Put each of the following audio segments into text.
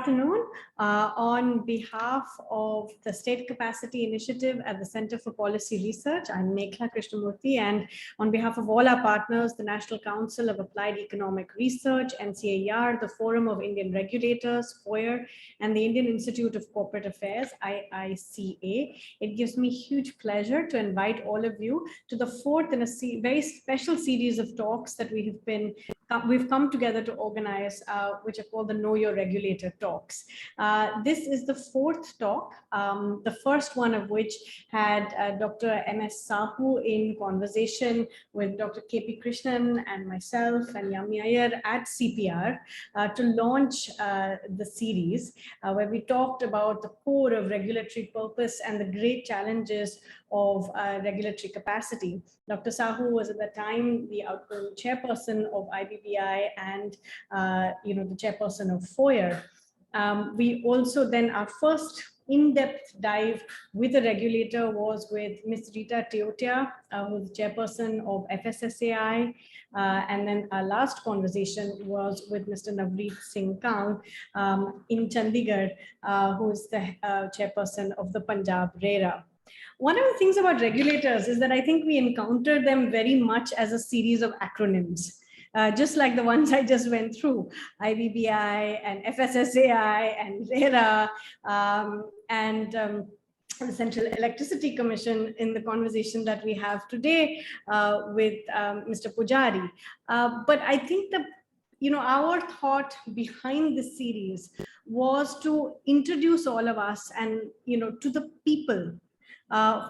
afternoon. On behalf of the State Capacity Initiative at the Center for Policy Research, I'm Meghla Krishnamurthy, and on behalf of all our partners, the National Council of Applied Economic Research, NCAER, the Forum of Indian Regulators, FOIR, and the Indian Institute of Corporate Affairs, IICA, it gives me huge pleasure to invite all of you to the fourth in a very special series of talks that we've come together to organize, which are called the Know Your Regulator talks. This is the fourth talk, the first one of which had Dr. M.S. Sahu in conversation with Dr. K.P. Krishnan and myself and Yami Iyer at CPR to launch the series, where we talked about the core of regulatory purpose and the great challenges of regulatory capacity. Dr. Sahu was at the time the outgoing chairperson of IBBI and the chairperson of FOIR. We also then, our first in-depth dive with a regulator was with Ms. Rita Teotia, who's chairperson of FSSAI. And then our last conversation was with Mr. Navreet Singh Kang in Chandigarh, who is the chairperson of the Punjab RERA. One of the things about regulators is that I think we encounter them very much as a series of acronyms. Just like the ones I just went through, IBBI and FSSAI and RERA and the Central Electricity Commission in the conversation that we have today with Mr. Pujari. But I think our thought behind this series was to introduce all of us and to the people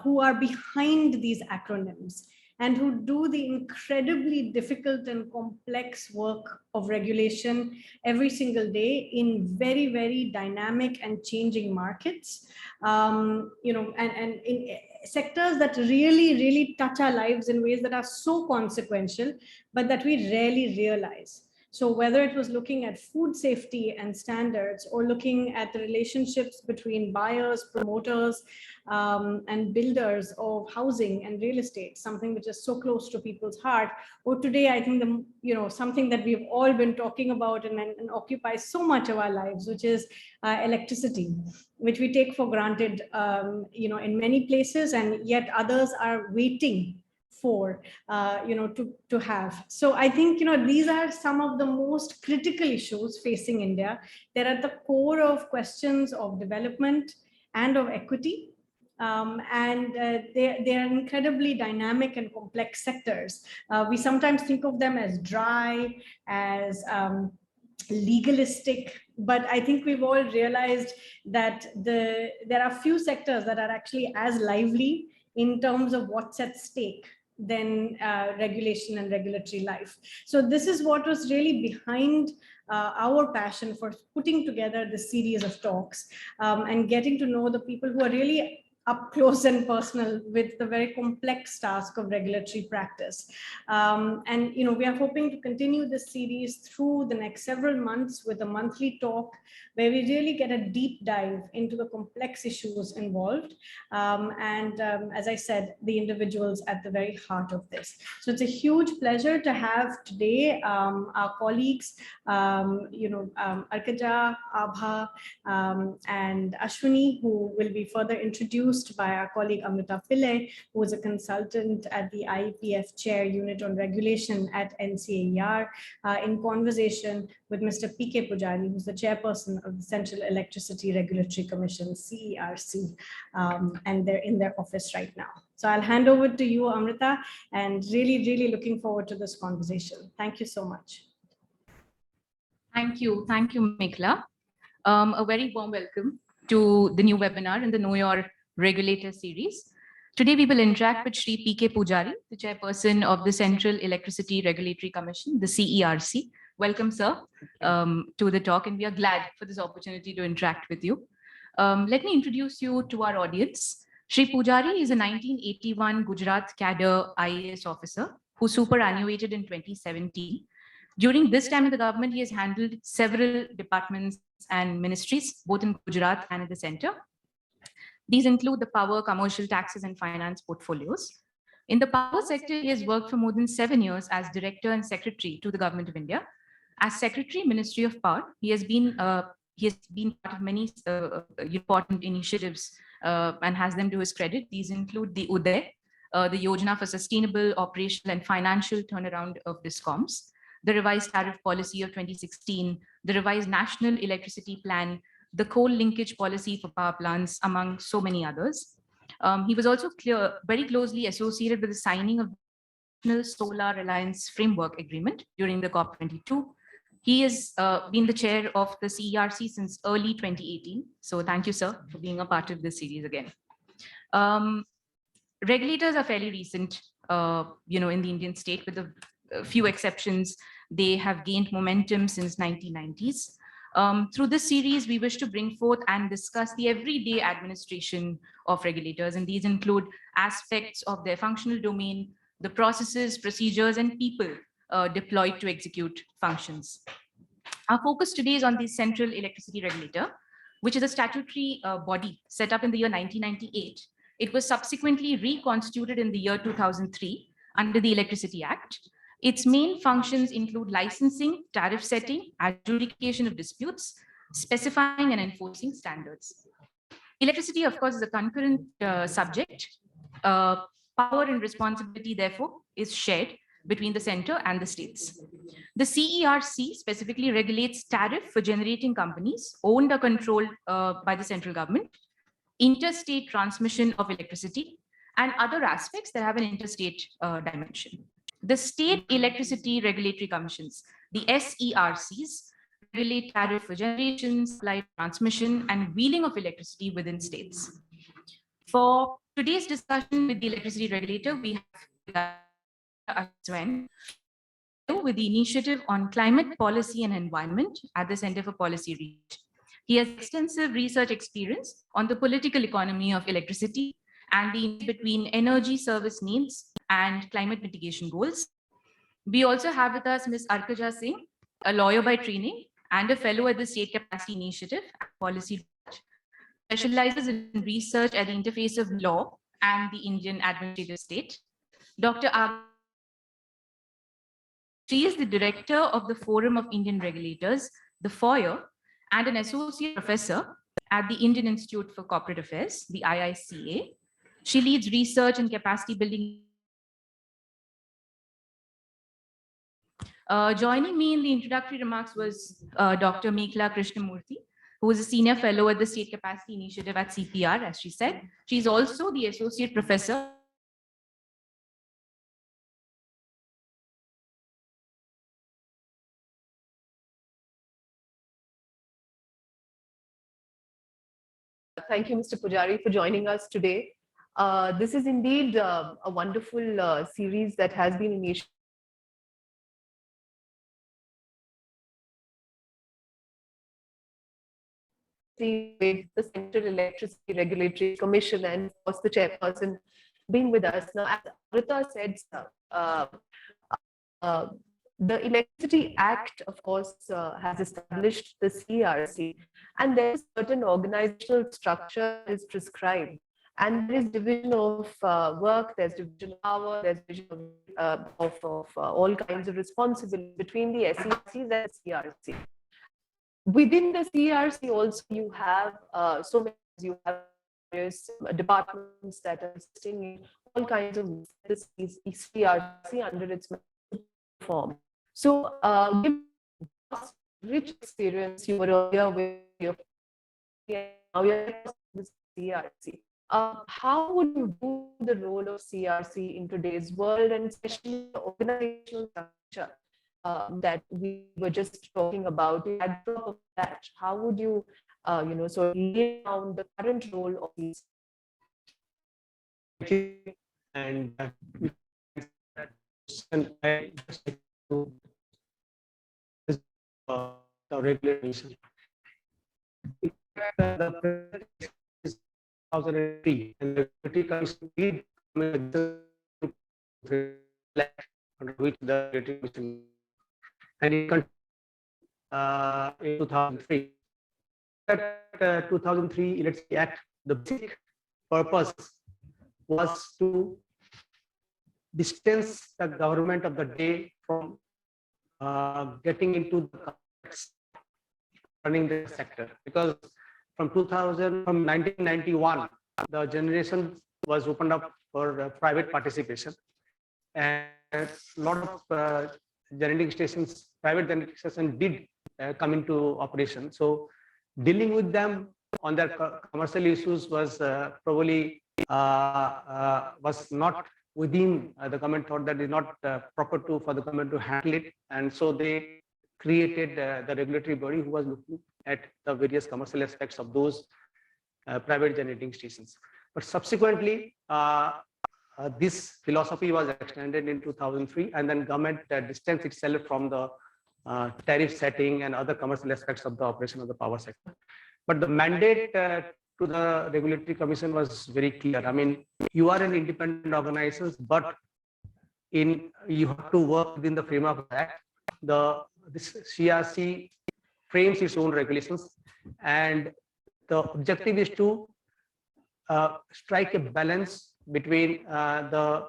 who are behind these acronyms and who do the incredibly difficult and complex work of regulation every single day in very, very dynamic and changing markets, and in sectors that really, really touch our lives in ways that are so consequential, but that we rarely realize. So whether it was looking at food safety and standards or looking at the relationships between buyers, promoters, and builders of housing and real estate, something which is so close to people's heart, or today, I think something that we've all been talking about and occupies so much of our lives, which is electricity, which we take for granted, in many places, and yet others are waiting for to have. So I think these are some of the most critical issues facing India. They're at the core of questions of development and of equity, and they are incredibly dynamic and complex sectors. We sometimes think of them as dry, as legalistic, but I think we've all realized that there are few sectors that are actually as lively in terms of what's at stake than regulation and regulatory life. So this is what was really behind our passion for putting together this series of talks and getting to know the people who are really up close and personal with the very complex task of regulatory practice. And we are hoping to continue this series through the next several months with a monthly talk where we really get a deep dive into the complex issues involved. As I said, the individuals at the very heart of this. So it's a huge pleasure to have today our colleagues, Arkaja, Abha, and Ashwini, who will be further introduced by our colleague Amrita Pillai, who is a consultant at the IEPF Chair Unit on Regulation at NCAER, in conversation with Mr. P.K. Pujari, who's the chairperson of the Central Electricity Regulatory Commission, CERC, and they're in their office right now. So I'll hand over to you, Amrita, and really, really looking forward to this conversation. Thank you so much. Thank you, Meghla. A very warm welcome to the new webinar in the Know Your Regulator series. Today, we will interact with Shri P.K. Pujari, the chairperson of the Central Electricity Regulatory Commission, the CERC. Welcome, sir, to the talk, and we are glad for this opportunity to interact with you. Let me introduce you to our audience. Shri Pujari is a 1981 Gujarat cadre IAS officer who superannuated in 2017. During this time in the government, he has handled several departments and ministries, both in Gujarat and at the center. These include the power, commercial, taxes, and finance portfolios. In the power sector, he has worked for more than 7 years as Director and Secretary to the Government of India. As Secretary, Ministry of Power, he has been He has been part of many important initiatives and has them to his credit. These include the UDAY, the Yojana for Sustainable, Operational and Financial Turnaround of Discoms, the revised tariff policy of 2016, the revised National Electricity Plan, the coal linkage policy for power plants, among so many others. He was also very closely associated with the signing of the National Solar Alliance Framework Agreement during the COP22. He has been the chair of the CERC since early 2018. So thank you, sir, for being a part of this series again. Regulators are fairly recent, in the Indian state, with a few exceptions. They have gained momentum since 1990s. Through this series, we wish to bring forth and discuss the everyday administration of regulators, and these include aspects of their functional domain, the processes, procedures, and people deployed to execute functions. Our focus today is on the Central Electricity Regulator, which is a statutory body set up in the year 1998. It was subsequently reconstituted in the year 2003 under the Electricity Act. Its main functions include licensing, tariff setting, adjudication of disputes, specifying and enforcing standards. Electricity, of course, is a concurrent subject. Power and responsibility, therefore, is shared between the center and the states. The CERC specifically regulates tariff for generating companies owned or controlled by the central government, interstate transmission of electricity, and other aspects that have an interstate dimension. The state electricity regulatory commissions, the SERCs, regulate tariff for generation, supply, transmission, and wheeling of electricity within states. For today's discussion with the electricity regulator, we have Swain with the Initiative on Climate Policy and Environment at the Center for Policy Research. He has extensive research experience on the political economy of electricity and the link between energy service needs and climate mitigation goals. We also have with us Ms. Arkaja Singh, a lawyer by training and a fellow at the State Capacity Initiative and Policy Research, specializes in research at the interface of law and the Indian administrative state. Dr. Abha, she is the director of the Forum of Indian Regulators, the FOIR, and an associate professor at the Indian Institute for Corporate Affairs, the IICA. She leads research and capacity building. Joining me in the introductory remarks was Dr. Meghla Krishnamurthy, who is a senior fellow at the State Capacity Initiative at CPR, as she said. She's also the associate professor . Thank you, Mr. Pujari, for joining us today. This is indeed a wonderful series that has been initiated with the Central Electricity Regulatory Commission and, of course, the chairperson being with us. Now, as Amrita said, the Electricity Act, of course, has established the CERC, and there is certain organizational structure is prescribed. And there is division of work, there's division of power, there's division of all kinds of responsibility between the SERCs and the CERC. Within the CERC also you have so many, you have various departments that are assisting in all kinds of CERC under its form. So given rich experience you were earlier with your now you're with CERC. How would you view the role of CERC in today's world, and especially the organizational structure that we were just talking about? At the top of that, how would you, sort of lay down the current role of these? And I just like to the regulation. The 2003 and the Commission under which the Commission and in 2003. That 2003 Electricity Act, the basic purpose was to distance the government of the day from getting into the complex running the sector, because from 1991, the generation was opened up for private participation, and a lot of generating stations, private generating stations did come into operation. So dealing with them on their commercial issues was probably was not within the government, thought that is not proper for the government to handle it, and so they created the regulatory body who was looking at the various commercial aspects of those private generating stations. But subsequently, this philosophy was extended in 2003, and then government distanced itself from the tariff setting and other commercial aspects of the operation of the power sector. But the mandate to the Regulatory Commission was very clear. I mean, you are an independent organization, but you have to work within the framework of that. This CERC frames its own regulations, and the objective is to strike a balance between the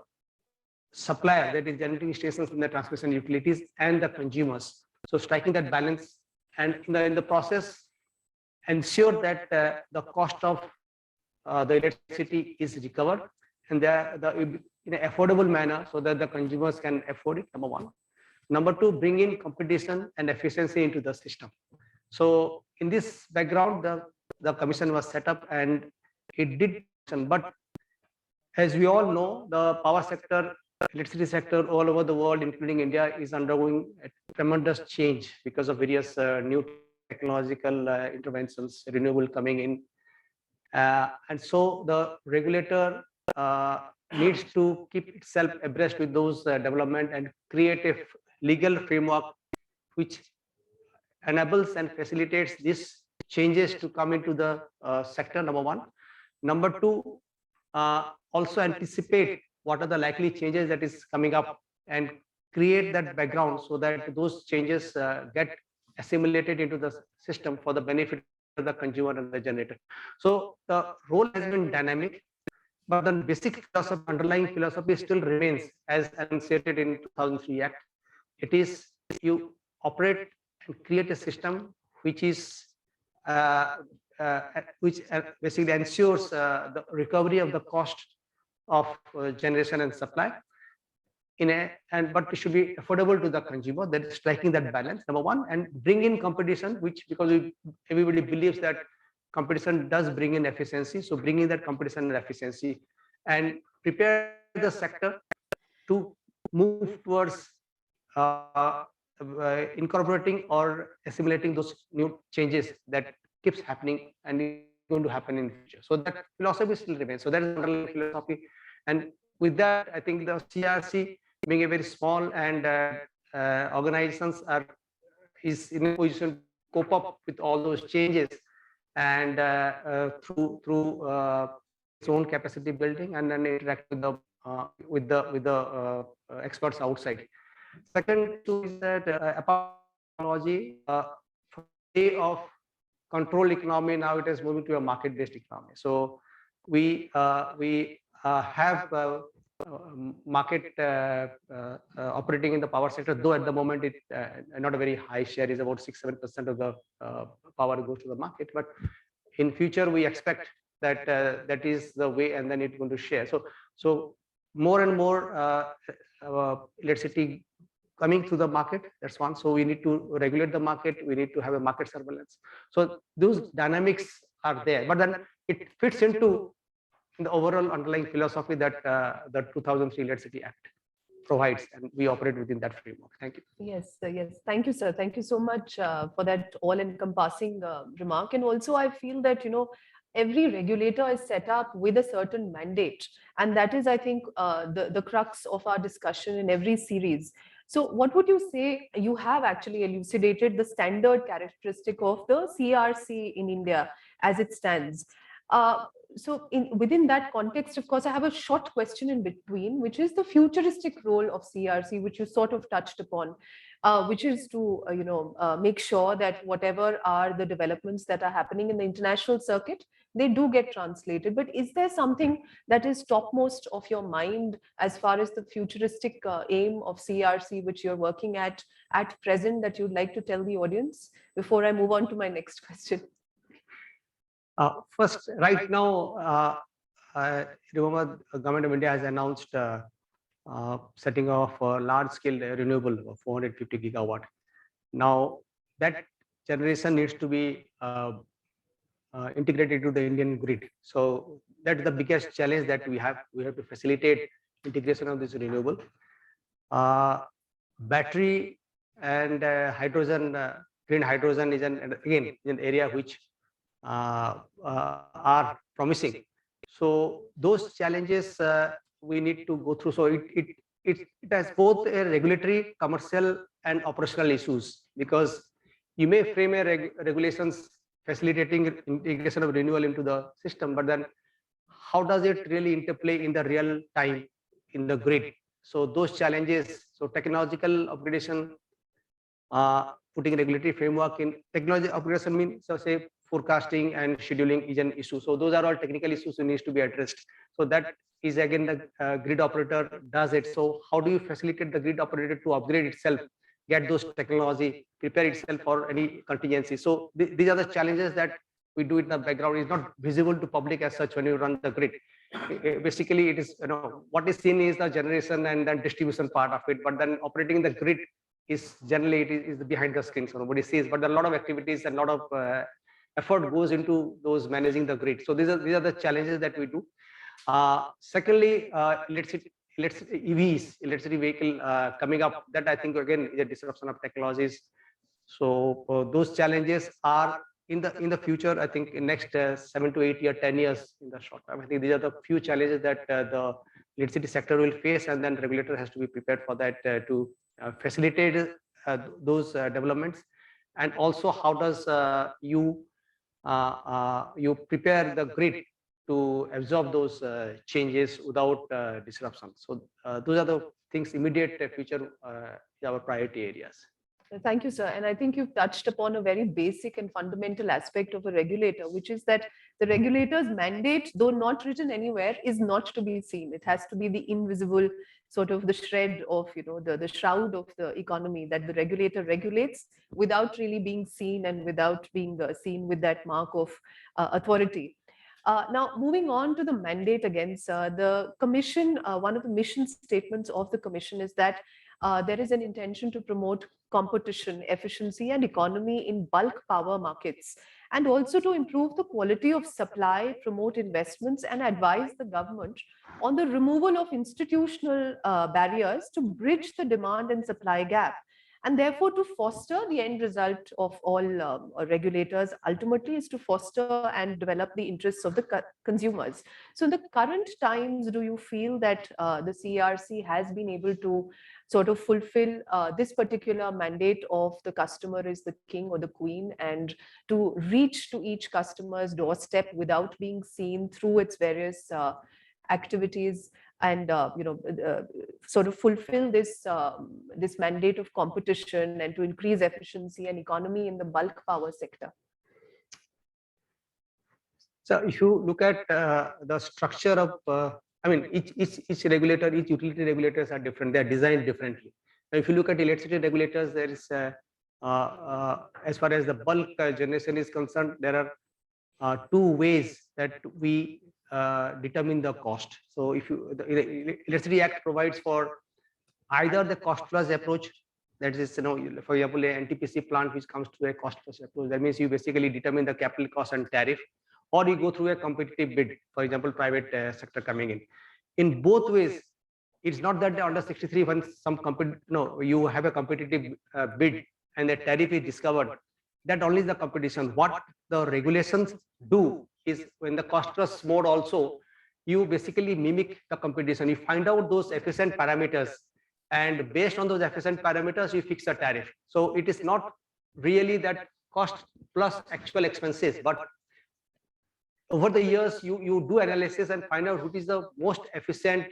supplier, that is generating stations in the transmission utilities, and the consumers. So striking that balance, and in the process, ensure that the cost of the electricity is recovered, and in an affordable manner, so that the consumers can afford it, number one. Number two, bring in competition and efficiency into the system. So in this background, the commission was set up, and it did. But as we all know, the power sector, electricity sector all over the world, including India, is undergoing a tremendous change because of various new technological interventions, renewable coming in. And so the regulator needs to keep itself abreast with those development and create a legal framework which enables and facilitates these changes to come into the sector, number one. Number two, also anticipate what are the likely changes that is coming up and create that background so that those changes get assimilated into the system for the benefit of the consumer and the generator. So the role has been dynamic, but the basic philosophy, underlying philosophy still remains as enunciated in 2003 Act. It is you operate and create a system which is which basically ensures the recovery of the cost of generation and supply but it should be affordable to the consumer. That is striking that balance, number one, and bring in competition, which because everybody believes that competition does bring in efficiency. So bring in that competition and efficiency, and prepare the sector to move towards incorporating or assimilating those new changes that keeps happening and is going to happen in the future. So that philosophy still remains. So that is the underlying philosophy. And with that, I think the CERC, being a very small and organizations, is in a position to cope up with all those changes, and through its own capacity building, and then interact with the experts outside. Second is that apart from technology, way of control economy, now it is moving to a market-based economy. So we have market operating in the power sector, though at the moment it not a very high share, is about 6-7% of the power goes to the market. But in future we expect that that is the way, and then it's going to share. So more and more electricity coming to the market, that's one. So we need to regulate the market, we need to have a market surveillance. So those dynamics are there, but then it fits into the overall underlying philosophy that the 2003 Electricity Act provides, and we operate within that framework. Thank you. Yes, yes. Thank you, sir. Thank you so much for that all-encompassing remark. And also, I feel that, every regulator is set up with a certain mandate. And that is, I think, the crux of our discussion in every series. So what would you say? You have actually elucidated the standard characteristic of the CERC in India as it stands. So within that context, of course, I have a short question in between, which is the futuristic role of CERC, which you sort of touched upon. which is to make sure that whatever are the developments that are happening in the international circuit, they do get translated. But is there something that is topmost of your mind as far as the futuristic aim of CERC, which you're working at present, that you'd like to tell the audience before I move on to my next question? First, right now, remember, the Government of India has announced setting off a large-scale renewable of 450 gigawatt. Now, that generation needs to be integrated to the Indian grid. So that's the biggest challenge that we have. We have to facilitate integration of this renewable. Battery and hydrogen, green hydrogen is again an area which are promising. So those challenges we need to go through. So it has both a regulatory, commercial, and operational issues, because you may frame a regulations facilitating integration of renewable into the system, but then how does it really interplay in the real time in the grid? So those challenges, so technological upgradation, putting regulatory framework in technology upgradation means, so say, forecasting and scheduling is an issue. So those are all technical issues that needs to be addressed. So that is again the grid operator does it. So how do you facilitate the grid operator to upgrade itself, get those technology, prepare itself for any contingency? So these are the challenges that we do in the background. It's not visible to public as such when you run the grid. Basically, it is, what is seen is the generation and then distribution part of it, but then operating the grid is generally it is behind the screen, so nobody sees. But there are a lot of activities and a lot of effort goes into those managing the grid. So these are the challenges that we do. Secondly, EVs, electricity vehicle coming up, that I think again is a disruption of technologies. So those challenges are in the future. I think in next 7 to 8 years, 10 years in the short term. I think these are the few challenges that the electricity sector will face, and then regulator has to be prepared for that to facilitate those developments. And also, how does you prepare the grid to absorb those changes without disruption? So those are the things, immediate future, our priority areas. Thank you, sir. And I think you've touched upon a very basic and fundamental aspect of a regulator, which is that the regulator's mandate, though not written anywhere, is not to be seen. It has to be the invisible sort of the shred of, the shroud of the economy that the regulator regulates without really being seen and without being seen with that mark of authority. Now, moving on to the mandate again, sir, the commission, one of the mission statements of the commission is that there is an intention to promote competition, efficiency, and economy in bulk power markets, and also to improve the quality of supply, promote investments, and advise the government on the removal of institutional barriers to bridge the demand and supply gap, and therefore to foster the end result of all regulators ultimately is to foster and develop the interests of the consumers. So in the current times, do you feel that the CERC has been able to sort of fulfill this particular mandate of the customer is the king or the queen, and to reach to each customer's doorstep without being seen through its various activities, and sort of fulfill this this mandate of competition and to increase efficiency and economy in the bulk power sector? So if you look at the structure of I mean, each regulator, each utility regulators are different. They are designed differently. Now, if you look at electricity regulators, there is as far as the bulk generation is concerned, there are two ways that we determine the cost. So if the Electricity Act provides for either the cost plus approach, that is, for example, an NTPC plant which comes to a cost plus approach. That means you basically determine the capital cost and tariff, or you go through a competitive bid, for example, private sector coming in. In both ways, it's not that under 63, when you have a competitive bid and the tariff is discovered, that only is the competition. What the regulations do is, when the cost plus mode also, you basically mimic the competition. You find out those efficient parameters, and based on those efficient parameters, you fix the tariff. So it is not really that cost plus actual expenses, but over the years, you do analysis and find out what is the most efficient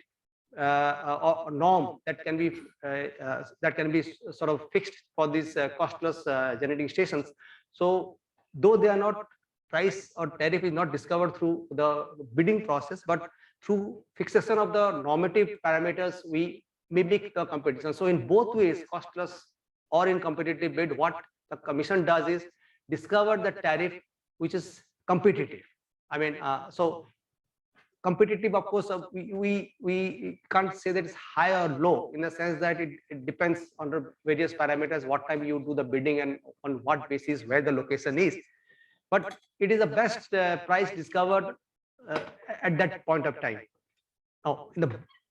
or norm that can be sort of fixed for these costless generating stations. So though they are not, price or tariff is not discovered through the bidding process, but through fixation of the normative parameters, we mimic the competition. So in both ways, costless or in competitive bid, what the commission does is discover the tariff which is competitive. I mean, so competitive, of course, we can't say that it's high or low, in the sense that it depends on the various parameters, what time you do the bidding and on what basis, where the location is. But it is the best price discovered at that point of time. Now,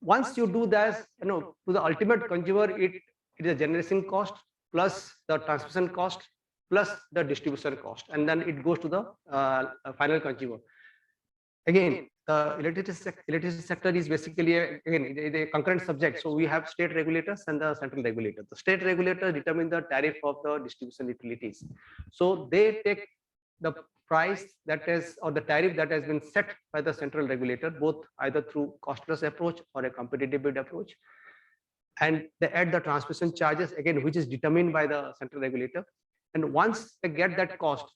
once you do that, to the ultimate consumer, it is a generation cost plus the transmission cost plus the distribution cost, and then it goes to the final consumer. Again, the electricity sector is basically a concurrent subject. So we have state regulators and the central regulator. The state regulator determine the tariff of the distribution utilities. So they take the price that is, or the tariff that has been set by the central regulator, both either through costless approach or a competitive bid approach, and they add the transmission charges, again, which is determined by the central regulator. And once they get that cost,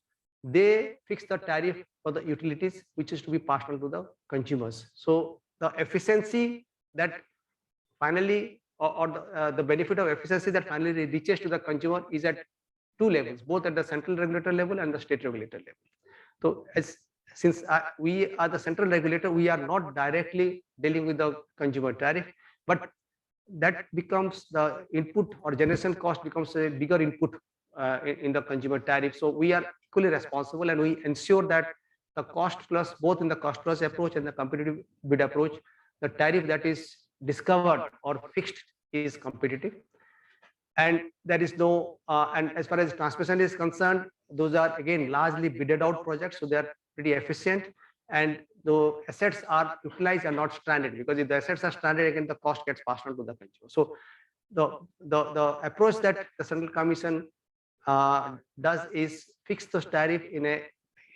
they fix the tariff for the utilities, which is to be passed on to the consumers. So the efficiency that finally, or the benefit of efficiency that finally reaches to the consumer is at two levels, both at the central regulator level and the state regulator level. So since we are the central regulator, we are not directly dealing with the consumer tariff, but that becomes the input, or generation cost becomes a bigger input in the consumer tariff. So we are equally responsible, and we ensure that the cost plus, both in the cost plus approach and the competitive bid approach, the tariff that is discovered or fixed is competitive. And there is no, and as far as transmission is concerned, those are again largely bidded out projects, so they are pretty efficient, and the assets are utilized and not stranded, because if the assets are stranded, again the cost gets passed on to the consumer. So the approach that the Central Commission does is fix the tariff in a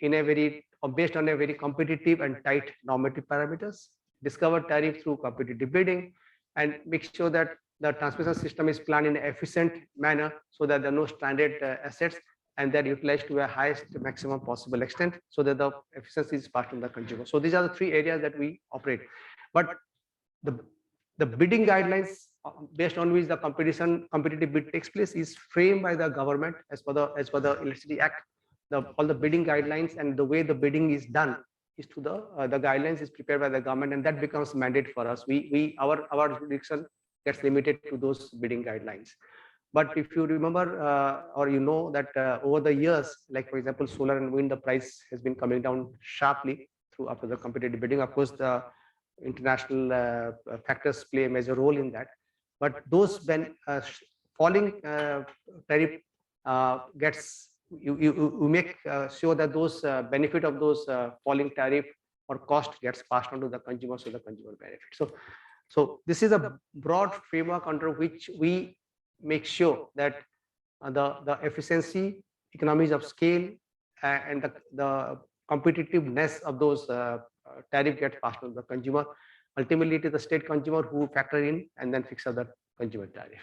very, based on a very competitive and tight normative parameters, discover tariff through competitive bidding, and make sure that the transmission system is planned in an efficient manner, so that there are no stranded assets, and they're utilized to a highest maximum possible extent, so that the efficiency is passed on the consumer. So these are the three areas that we operate. But the bidding guidelines based on which the competitive bid takes place is framed by the government as per the Electricity Act. All the bidding guidelines and the way the bidding is done is to the guidelines is prepared by the government, and that becomes mandate for us. Our jurisdiction gets limited to those bidding guidelines. But if you remember, or you know that over the years, like for example, solar and wind, the price has been coming down sharply through after the competitive bidding. Of course, the international factors play a major role in that. But those when falling tariff gets, you make sure that those benefit of those falling tariff or cost gets passed on to the consumer, so the consumer benefit. So this is a broad framework under which we make sure that the efficiency, economies of scale, and the competitiveness of those tariff gets passed on to the consumer. Ultimately, it is the state consumer who factor in and then fix the consumer tariff.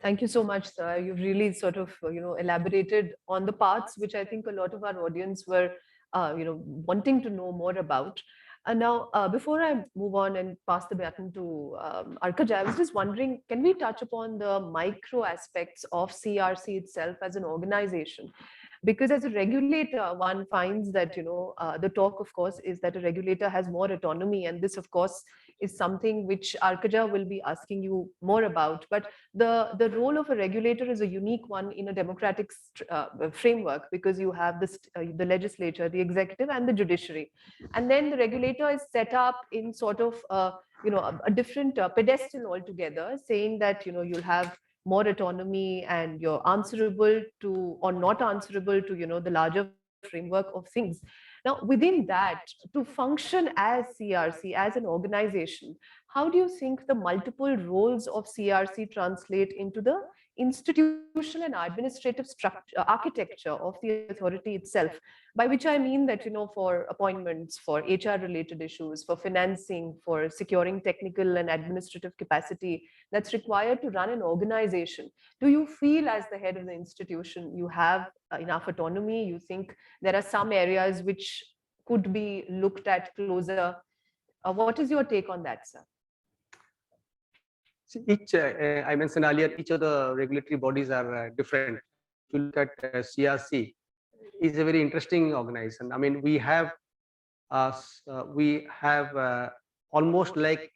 Thank you so much, sir. You've really sort of, elaborated on the parts which I think a lot of our audience were, wanting to know more about. And now, before I move on and pass the baton to Arkaja, I was just wondering, can we touch upon the micro aspects of CERC itself as an organization? Because as a regulator, one finds that, the talk, of course, is that a regulator has more autonomy. And this, of course, is something which Arkaja will be asking you more about. But the role of a regulator is a unique one in a democratic framework, because you have the legislature, the executive, and the judiciary. And then the regulator is set up in sort of, a different pedestal altogether, saying that, you'll have more autonomy and you're answerable to, or not answerable to, the larger framework of things. Now, within that, to function as CERC, as an organization, how do you think the multiple roles of CRC translate into the institutional and administrative structure, architecture of the authority itself? By which I mean that, for appointments, for HR related issues, for financing, for securing technical and administrative capacity that's required to run an organization. Do you feel, as the head of the institution, you have enough autonomy? You think there are some areas which could be looked at closer? What is your take on that, sir? See, I mentioned earlier, each of the regulatory bodies are different. If you look at CRC, is a very interesting organization. I mean, we have almost like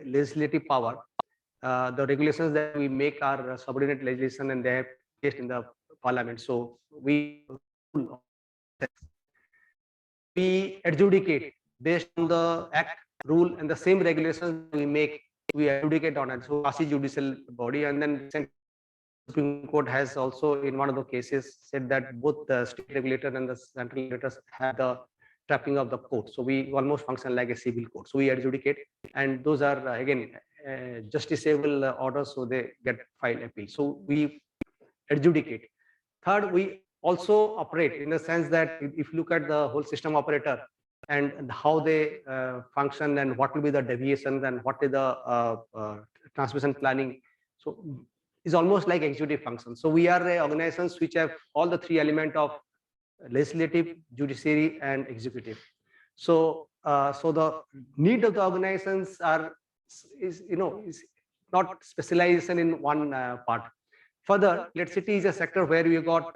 legislative power. The regulations that we make are subordinate legislation, and they are placed in the parliament. So we adjudicate based on the act, rule, and the same regulations we make. We adjudicate on it. So quasi judicial body, and then Supreme Court has also, in one of the cases, said that both the state regulator and the central regulators have the tracking of the court. So we almost function like a civil court. So we adjudicate, and those are again justiciable orders, so they get file appeal. So we adjudicate. Third, we also operate in the sense that if you look at the whole system operator and how they function and what will be the deviations and what is the transmission planning, so is almost like executive function. So we are organizations which have all the three elements of legislative, judiciary, and executive. So so the need of the organizations is not specialization in one part. Further, let's say it is a sector where we got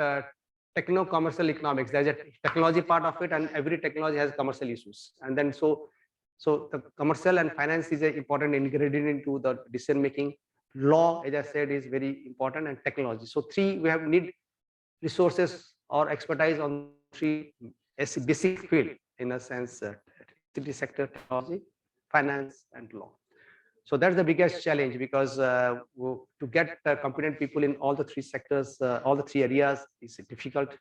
techno-commercial economics. There's a technology part of it, and every technology has commercial issues. And then so the commercial and finance is an important ingredient into the decision making. Law, as I said, is very important, and technology. So three, we need resources or expertise on three basic field, in a sense, city sector, technology, finance, and law. So that's the biggest challenge, because to get competent people in all the three sectors, all the three areas is difficult.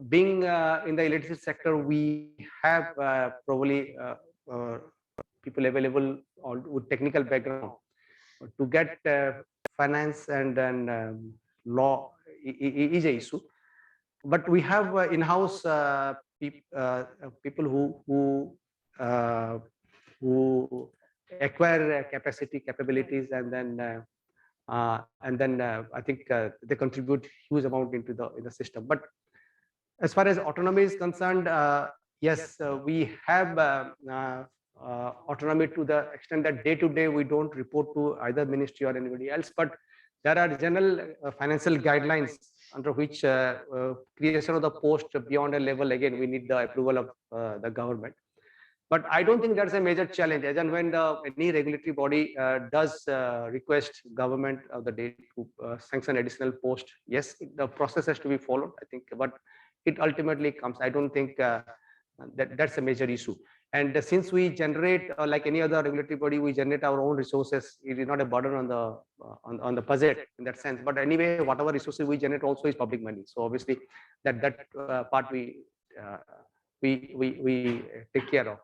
Being in the electricity sector, we have probably people available with technical background. To get finance and then law is a issue, but we have in-house people who acquire capabilities, and then I think they contribute huge amount into the system. But as far as autonomy is concerned, yes, we have autonomy to the extent that day to day we don't report to either ministry or anybody else, but there are general financial guidelines under which creation of the post beyond a level, again, we need the approval of the government. But I don't think that's a major challenge. As and when any regulatory body does request government of the day to sanction additional post, yes, the process has to be followed, I think, but it ultimately comes. I don't think that's a major issue. And since we generate, like any other regulatory body, we generate our own resources. It is not a burden on the budget in that sense. But anyway, whatever resources we generate also is public money. So obviously, that part we take care of.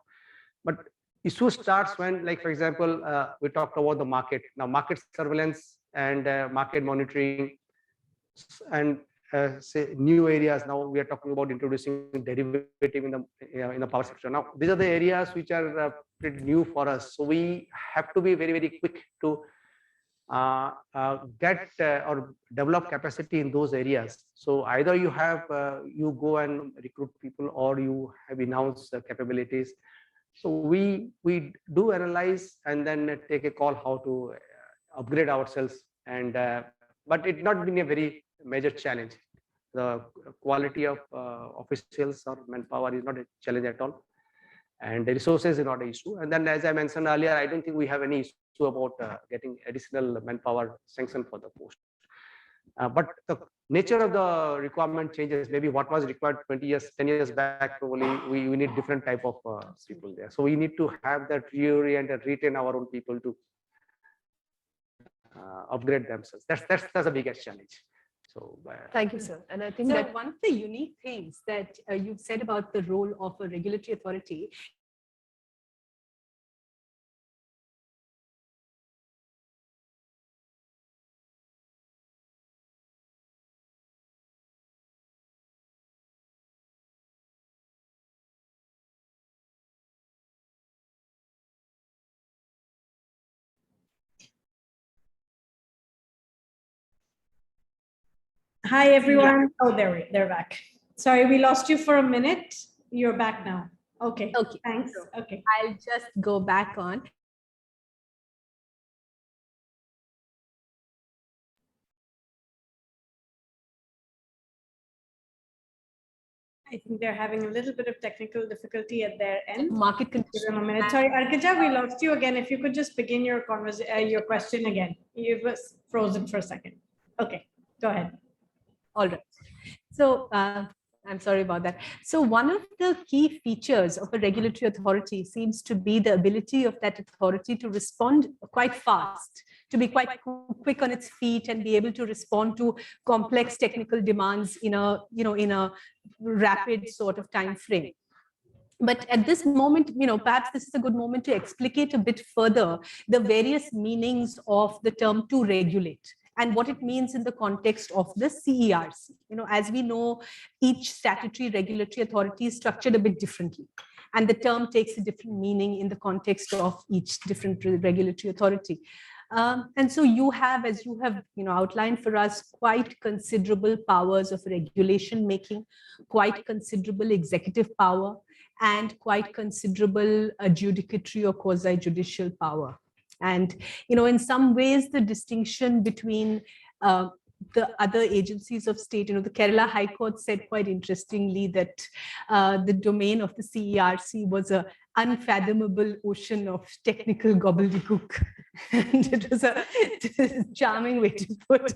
But issue starts when, like for example, we talked about the market. Now, market surveillance and market monitoring, and say new areas. Now we are talking about introducing derivative in the power sector. Now these are the areas which are pretty new for us. So we have to be very, very quick to get or develop capacity in those areas. So either you have you go and recruit people, or you have in-house capabilities. So we do analyze and then take a call how to upgrade ourselves, and but it's not been a very major challenge. The quality of officials or manpower is not a challenge at all, and the resources is not an issue. And then, as I mentioned earlier, I don't think we have any issue about getting additional manpower sanctioned for the post. But the nature of the requirement changes. Maybe what was required 10 years back, probably we need different type of people there. So we need to have that reorient and retain our own people to upgrade themselves. That's the biggest challenge. So thank you, sir. And I think so that one of the unique things that you've said about the role of a regulatory authority Hi, everyone. Oh, they're back. Sorry, we lost you for a minute. You're back now. Okay. Okay. Thanks. So Okay. I'll just go back on. I think they're having a little bit of technical difficulty at their end. Market Give conditions. them a minute. Sorry, Arkaja, we lost you again. If you could just begin your your question again. You was frozen for a second. Okay, go ahead. All right. So I'm sorry about that. So one of the key features of a regulatory authority seems to be the ability of that authority to respond quite fast, to be quite quick on its feet and be able to respond to complex technical demands in a rapid sort of time frame. But at this moment, perhaps this is a good moment to explicate a bit further the various meanings of the term to regulate and what it means in the context of the CERC. As we know, each statutory regulatory authority is structured a bit differently, and the term takes a different meaning in the context of each different regulatory authority. And so you have, as you have outlined for us, quite considerable powers of regulation making, quite considerable executive power, and quite considerable adjudicatory or quasi-judicial power. And in some ways, the distinction between the other agencies of state, the Kerala High Court said quite interestingly that the domain of the CERC was a unfathomable ocean of technical gobbledygook. And it was a charming way to put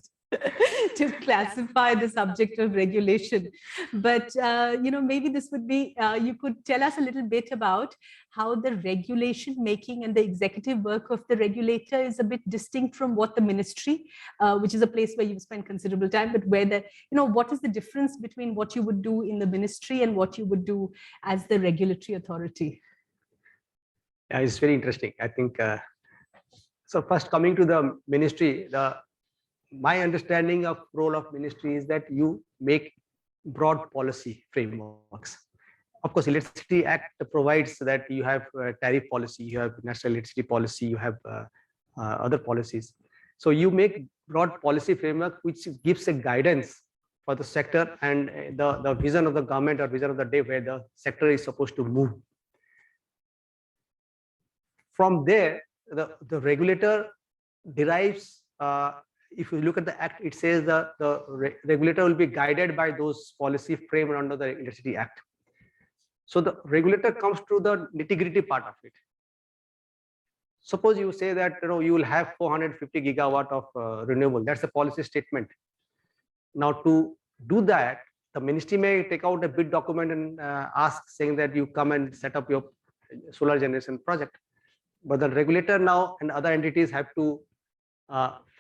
to classify the subject of regulation. But maybe this would be, you could tell us a little bit about how the regulation making and the executive work of the regulator is a bit distinct from what the ministry, which is a place where you've spent considerable time, but where the, what is the difference between what you would do in the ministry and what you would do as the regulatory authority? Yeah, it's very interesting. I think, so first coming to the ministry, my understanding of role of ministry is that you make broad policy frameworks. Of course, Electricity Act provides that you have tariff policy, you have national electricity policy, you have other policies. So you make broad policy framework which gives a guidance for the sector and the vision of the government or vision of the day where the sector is supposed to move. From there, the regulator derives, if you look at the act, it says the regulator will be guided by those policy framed under the Electricity Act. So the regulator comes to the nitty-gritty part of it. Suppose you say that you will have 450 gigawatt of renewable. That's a policy statement. Now to do that, the ministry may take out a bid document and ask saying that you come and set up your solar generation project. But the regulator now and other entities have to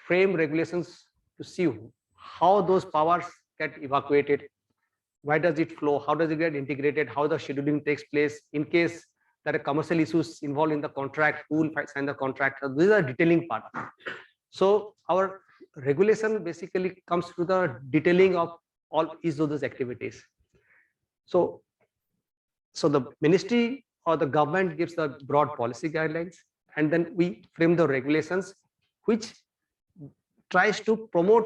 frame regulations to see how those powers get evacuated, why does it flow, how does it get integrated, how the scheduling takes place, in case there are commercial issues involved in the contract, who will sign the contract. So this is a detailing part. So our regulation basically comes to the detailing of all each of those activities. So the ministry or the government gives the broad policy guidelines, and then we frame the regulations which tries to promote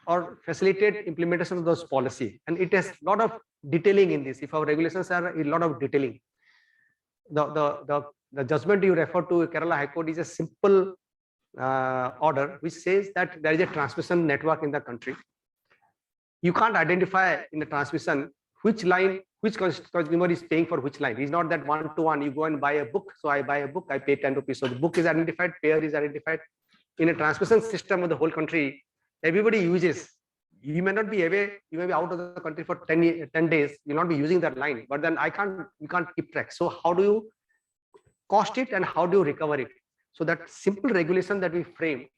or facilitate implementation of those policy. And it has a lot of detailing in this. If our regulations are a lot of detailing, the judgment you refer to, Kerala High Court, is a simple order which says that there is a transmission network in the country. You can't identify in the transmission which line, which consumer is paying for which line. It's not that one-to-one, you go and buy a book. So I buy a book, I pay 10 rupees. So the book is identified, payer is identified. In a transmission system of the whole country, everybody uses. You may not be away, you may be out of the country for 10 days, you'll not be using that line, but then you can't keep track. So how do you cost it and how do you recover it? So that simple regulation that we frame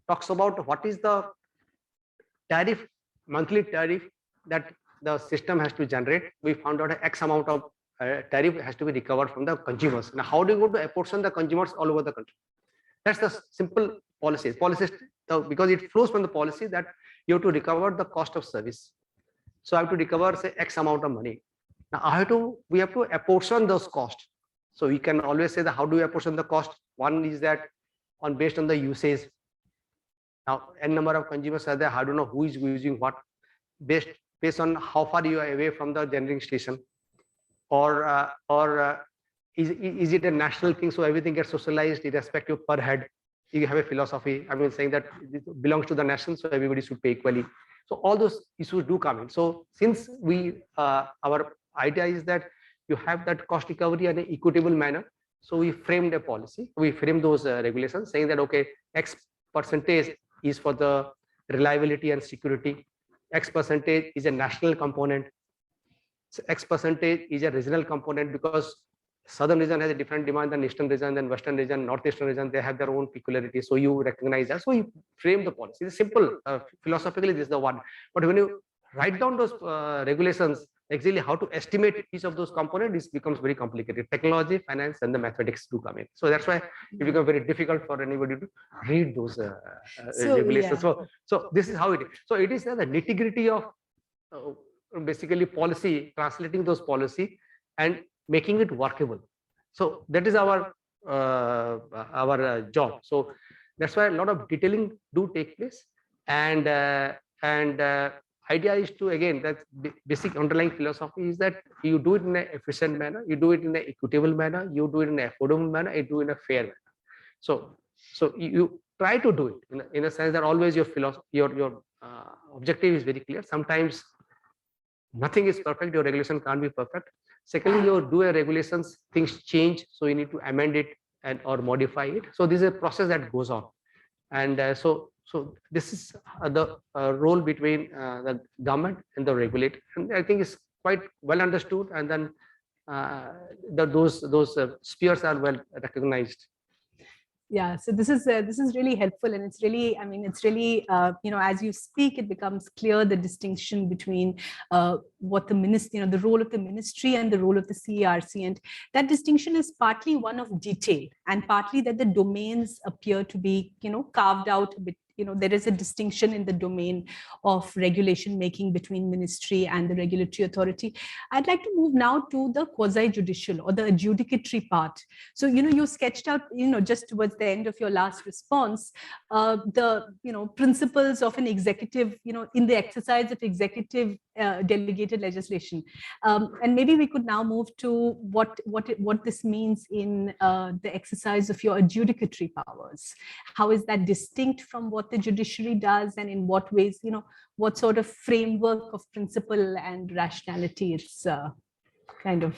talks about what is the tariff, monthly tariff that the system has to generate. We found out X amount of tariff has to be recovered from the consumers. Now, how do you go to apportion the consumers all over the country? That's the simple policy. Because it flows from the policy that you have to recover the cost of service. So I have to recover, say, X amount of money. Now we have to apportion those costs. So we can always say that how do we apportion the cost? One is that based on the usage. Now, n number of consumers are there. I don't know who is using what. based on how far you are away from the generating station, or is it a national thing, so everything gets socialized irrespective per head? You have a philosophy, I mean, saying that it belongs to the nation, so everybody should pay equally. So all those issues do come in. So since our idea is that you have that cost recovery in an equitable manner, so we framed a policy, we framed those regulations saying that, okay, X percentage is for the reliability and security, X percentage is a national component, so X percentage is a regional component, because southern region has a different demand than eastern region, then western region, northeastern region, they have their own peculiarities. So you recognize that. So you frame the policy. It's simple. Philosophically, this is the one. But when you write down those regulations, exactly how to estimate each of those components, it becomes very complicated. Technology, finance, and the mathematics do come in. So that's why it becomes very difficult for anybody to read those regulations. Yeah. So this is how it is. So it is the nitty-gritty of basically policy, translating those policy and making it workable. So that is our job. So that's why a lot of detailing do take place, and idea is to, again, that basic underlying philosophy is that you do it in an efficient manner, you do it in an equitable manner, you do it in an affordable manner, you do it in a fair manner. So you try to do it in a sense that always your philosophy, your objective is very clear. Sometimes nothing is perfect, your regulation can't be perfect. Secondly, you do a regulations, things change, so you need to amend it and or modify it. So this is a process that goes on, and so this is the role between the government and the regulator, and I think it's quite well understood, and then those spheres are well recognized. Yeah, so this is really helpful, and it's really, I mean, it's really, as you speak, it becomes clear the distinction between what the ministry, the role of the ministry and the role of the CERC, and that distinction is partly one of detail, and partly that the domains appear to be, carved out a bit. There is a distinction in the domain of regulation making between ministry and the regulatory authority. I'd like to move now to the quasi-judicial or the adjudicatory part. So, you sketched out, just towards the end of your last response, the, principles of an executive, in the exercise of executive delegated legislation. And maybe we could now move to what this means in the exercise of your adjudicatory powers. How is that distinct from what the judiciary does, and in what ways, what sort of framework of principle and rationality it's kind of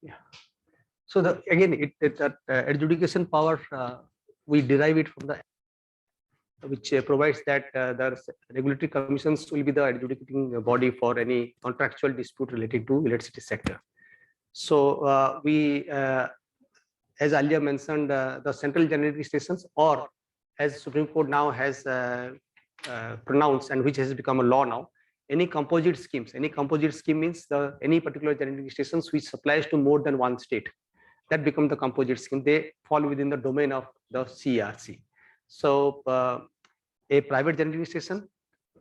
yeah. So again, that adjudication power, we derive it from the which provides that the regulatory commissions will be the adjudicating body for any contractual dispute related to electricity sector. So we, as earlier mentioned, the central generating stations, or as Supreme Court now has pronounced, and which has become a law now, any composite schemes. Any composite scheme means any particular generating stations which supplies to more than one state, that become the composite scheme. They fall within the domain of the CERC. So a private generating station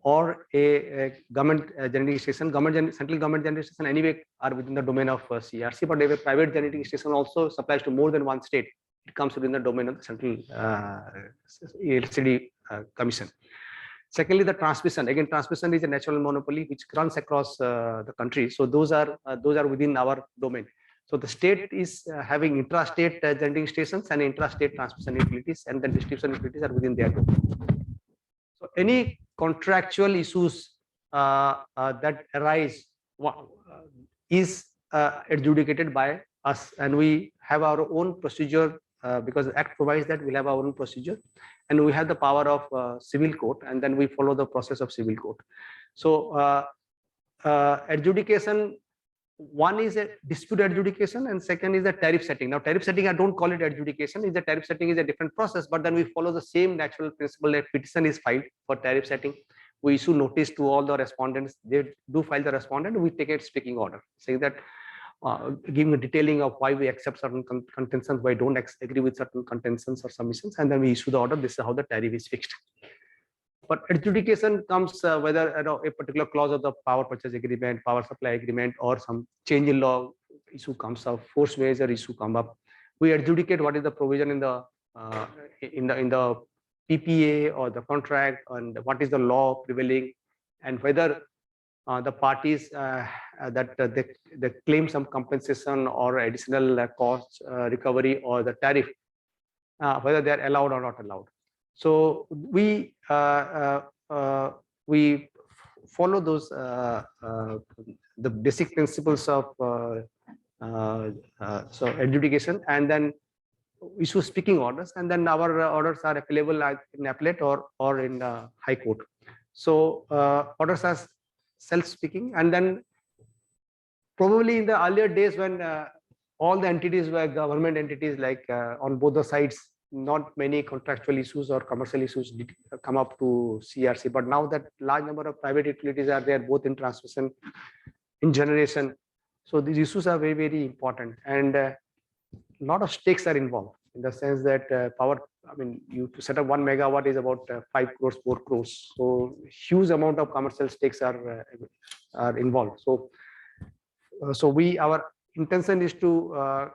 or a government generating station, central government generating station anyway are within the domain of CERC, but if a private generating station also supplies to more than one state, it comes within the domain of the Central Electricity Commission. Secondly, the transmission. Again, transmission is a natural monopoly which runs across the country. So those are within our domain. So the state is having intrastate generating stations and intrastate transmission utilities, and the distribution utilities are within their domain. So any contractual issues that arise is adjudicated by us, and we have our own procedure because the Act provides that we'll have our own procedure, and we have the power of civil court, and then we follow the process of civil court. So adjudication, one is a dispute adjudication, and second is the tariff setting. Now, tariff setting, I don't call it adjudication. Is the tariff setting is a different process, but then we follow the same natural principle. A petition is filed for tariff setting. We issue notice to all the respondents. They do file the respondent. We take a speaking order, saying that giving a detailing of why we accept certain contentions, why don't agree with certain contentions or submissions, and then we issue the order. This is how the tariff is fixed. But adjudication comes whether a particular clause of the power purchase agreement, power supply agreement, or some change in law issue comes up, force majeure issue come up. We adjudicate what is the provision in the PPA or the contract, and what is the law prevailing, and whether the parties that they claim some compensation or additional cost recovery or the tariff, whether they are allowed or not allowed. So we follow those the basic principles of so adjudication, and then issue speaking orders, and then our orders are applicable in appellate or in high court. So orders are self-speaking, and then probably in the earlier days when all the entities were government entities, like on both the sides, not many contractual issues or commercial issues did come up to CERC. But now that large number of private utilities are there, both in transmission, in generation, so these issues are very, very important, and a lot of stakes are involved, in the sense that power, I mean, you to set up 1 megawatt is about 5 crores, 4 crores. So huge amount of commercial stakes are involved. So our intention is to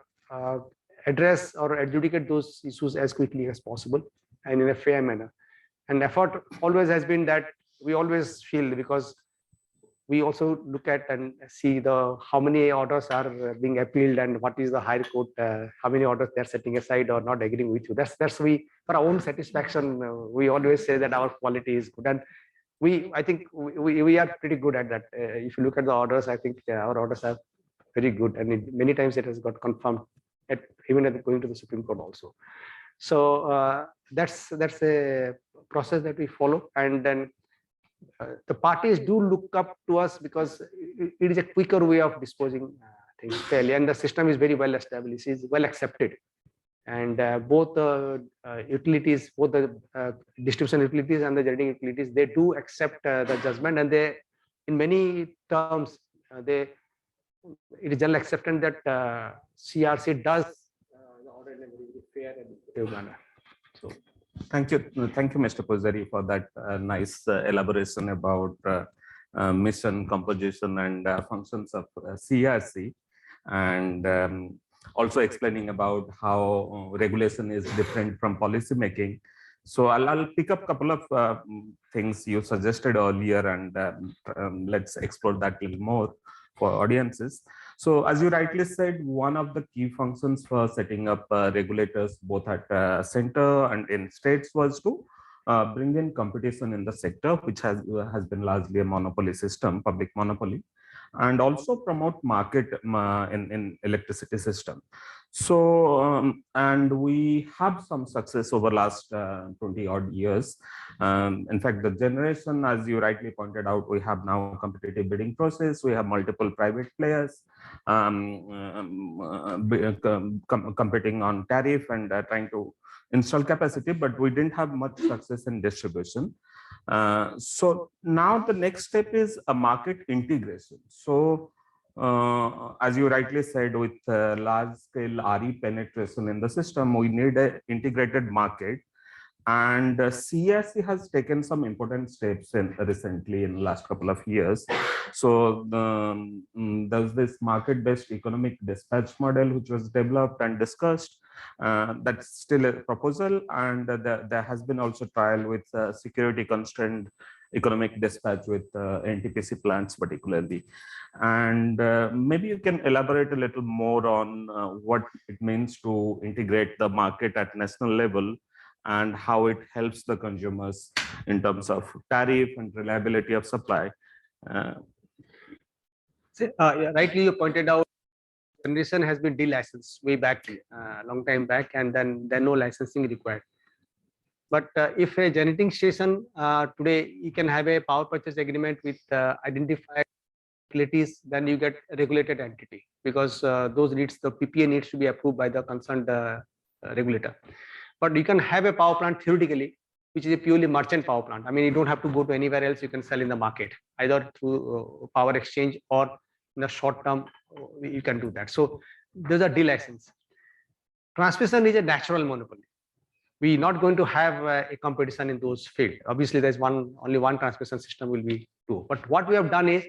address or adjudicate those issues as quickly as possible and in a fair manner. And effort always has been that we always feel, because we also look at and see how many orders are being appealed and what is the higher court, how many orders they're setting aside or not agreeing with you. That's we, for our own satisfaction, we always say that our quality is good, and I think we are pretty good at that. If you look at the orders, I think our orders are very good, and many times it has got confirmed even at going to the Supreme Court also. So that's a process that we follow, and then the parties do look up to us because it is a quicker way of disposing things fairly, and the system is very well established, is well accepted, and both the utilities, both the distribution utilities and the generating utilities, they do accept the judgment, and they, in many terms, it is generally accepted that CERC does the order in a very fair and effective manner. So. Thank you, Mr. Pujari, for that nice elaboration about mission, composition, and functions of CERC, and also explaining about how regulation is different from policy making. So I'll pick up a couple of things you suggested earlier, and let's explore that a little more for audiences. So as you rightly said, one of the key functions for setting up regulators both at center and in states was to bring in competition in the sector, which has been largely a monopoly system, public monopoly, and also promote market in electricity system. So and we have some success over last 20 odd years. In fact, the generation, as you rightly pointed out, we have now competitive bidding process. We have multiple private players competing on tariff and trying to install capacity, but we didn't have much success in distribution. So now the next step is a market integration. So as you rightly said, with large scale RE penetration in the system, we need an integrated market, and CERC has taken some important steps recently in the last couple of years. So there's this market-based economic dispatch model which was developed and discussed. That's still a proposal, and there has been also trial with security constrained economic dispatch with NTPC plants particularly. And maybe you can elaborate a little more on what it means to integrate the market at national level and how it helps the consumers in terms of tariff and reliability of supply. Rightly you pointed out, generation has been delicensed way back, long time back, and then no licensing required. But if a generating station today, you can have a power purchase agreement with identified utilities, then you get a regulated entity, because those needs, the PPA needs to be approved by the concerned regulator. But you can have a power plant theoretically, which is a purely merchant power plant. I mean, you don't have to go to anywhere else. You can sell in the market, either through power exchange or in the short term, you can do that. So those are delicense. Transmission is a natural monopoly. We're not going to have a competition in those fields. Obviously, there's only one transmission system will be two. But what we have done is,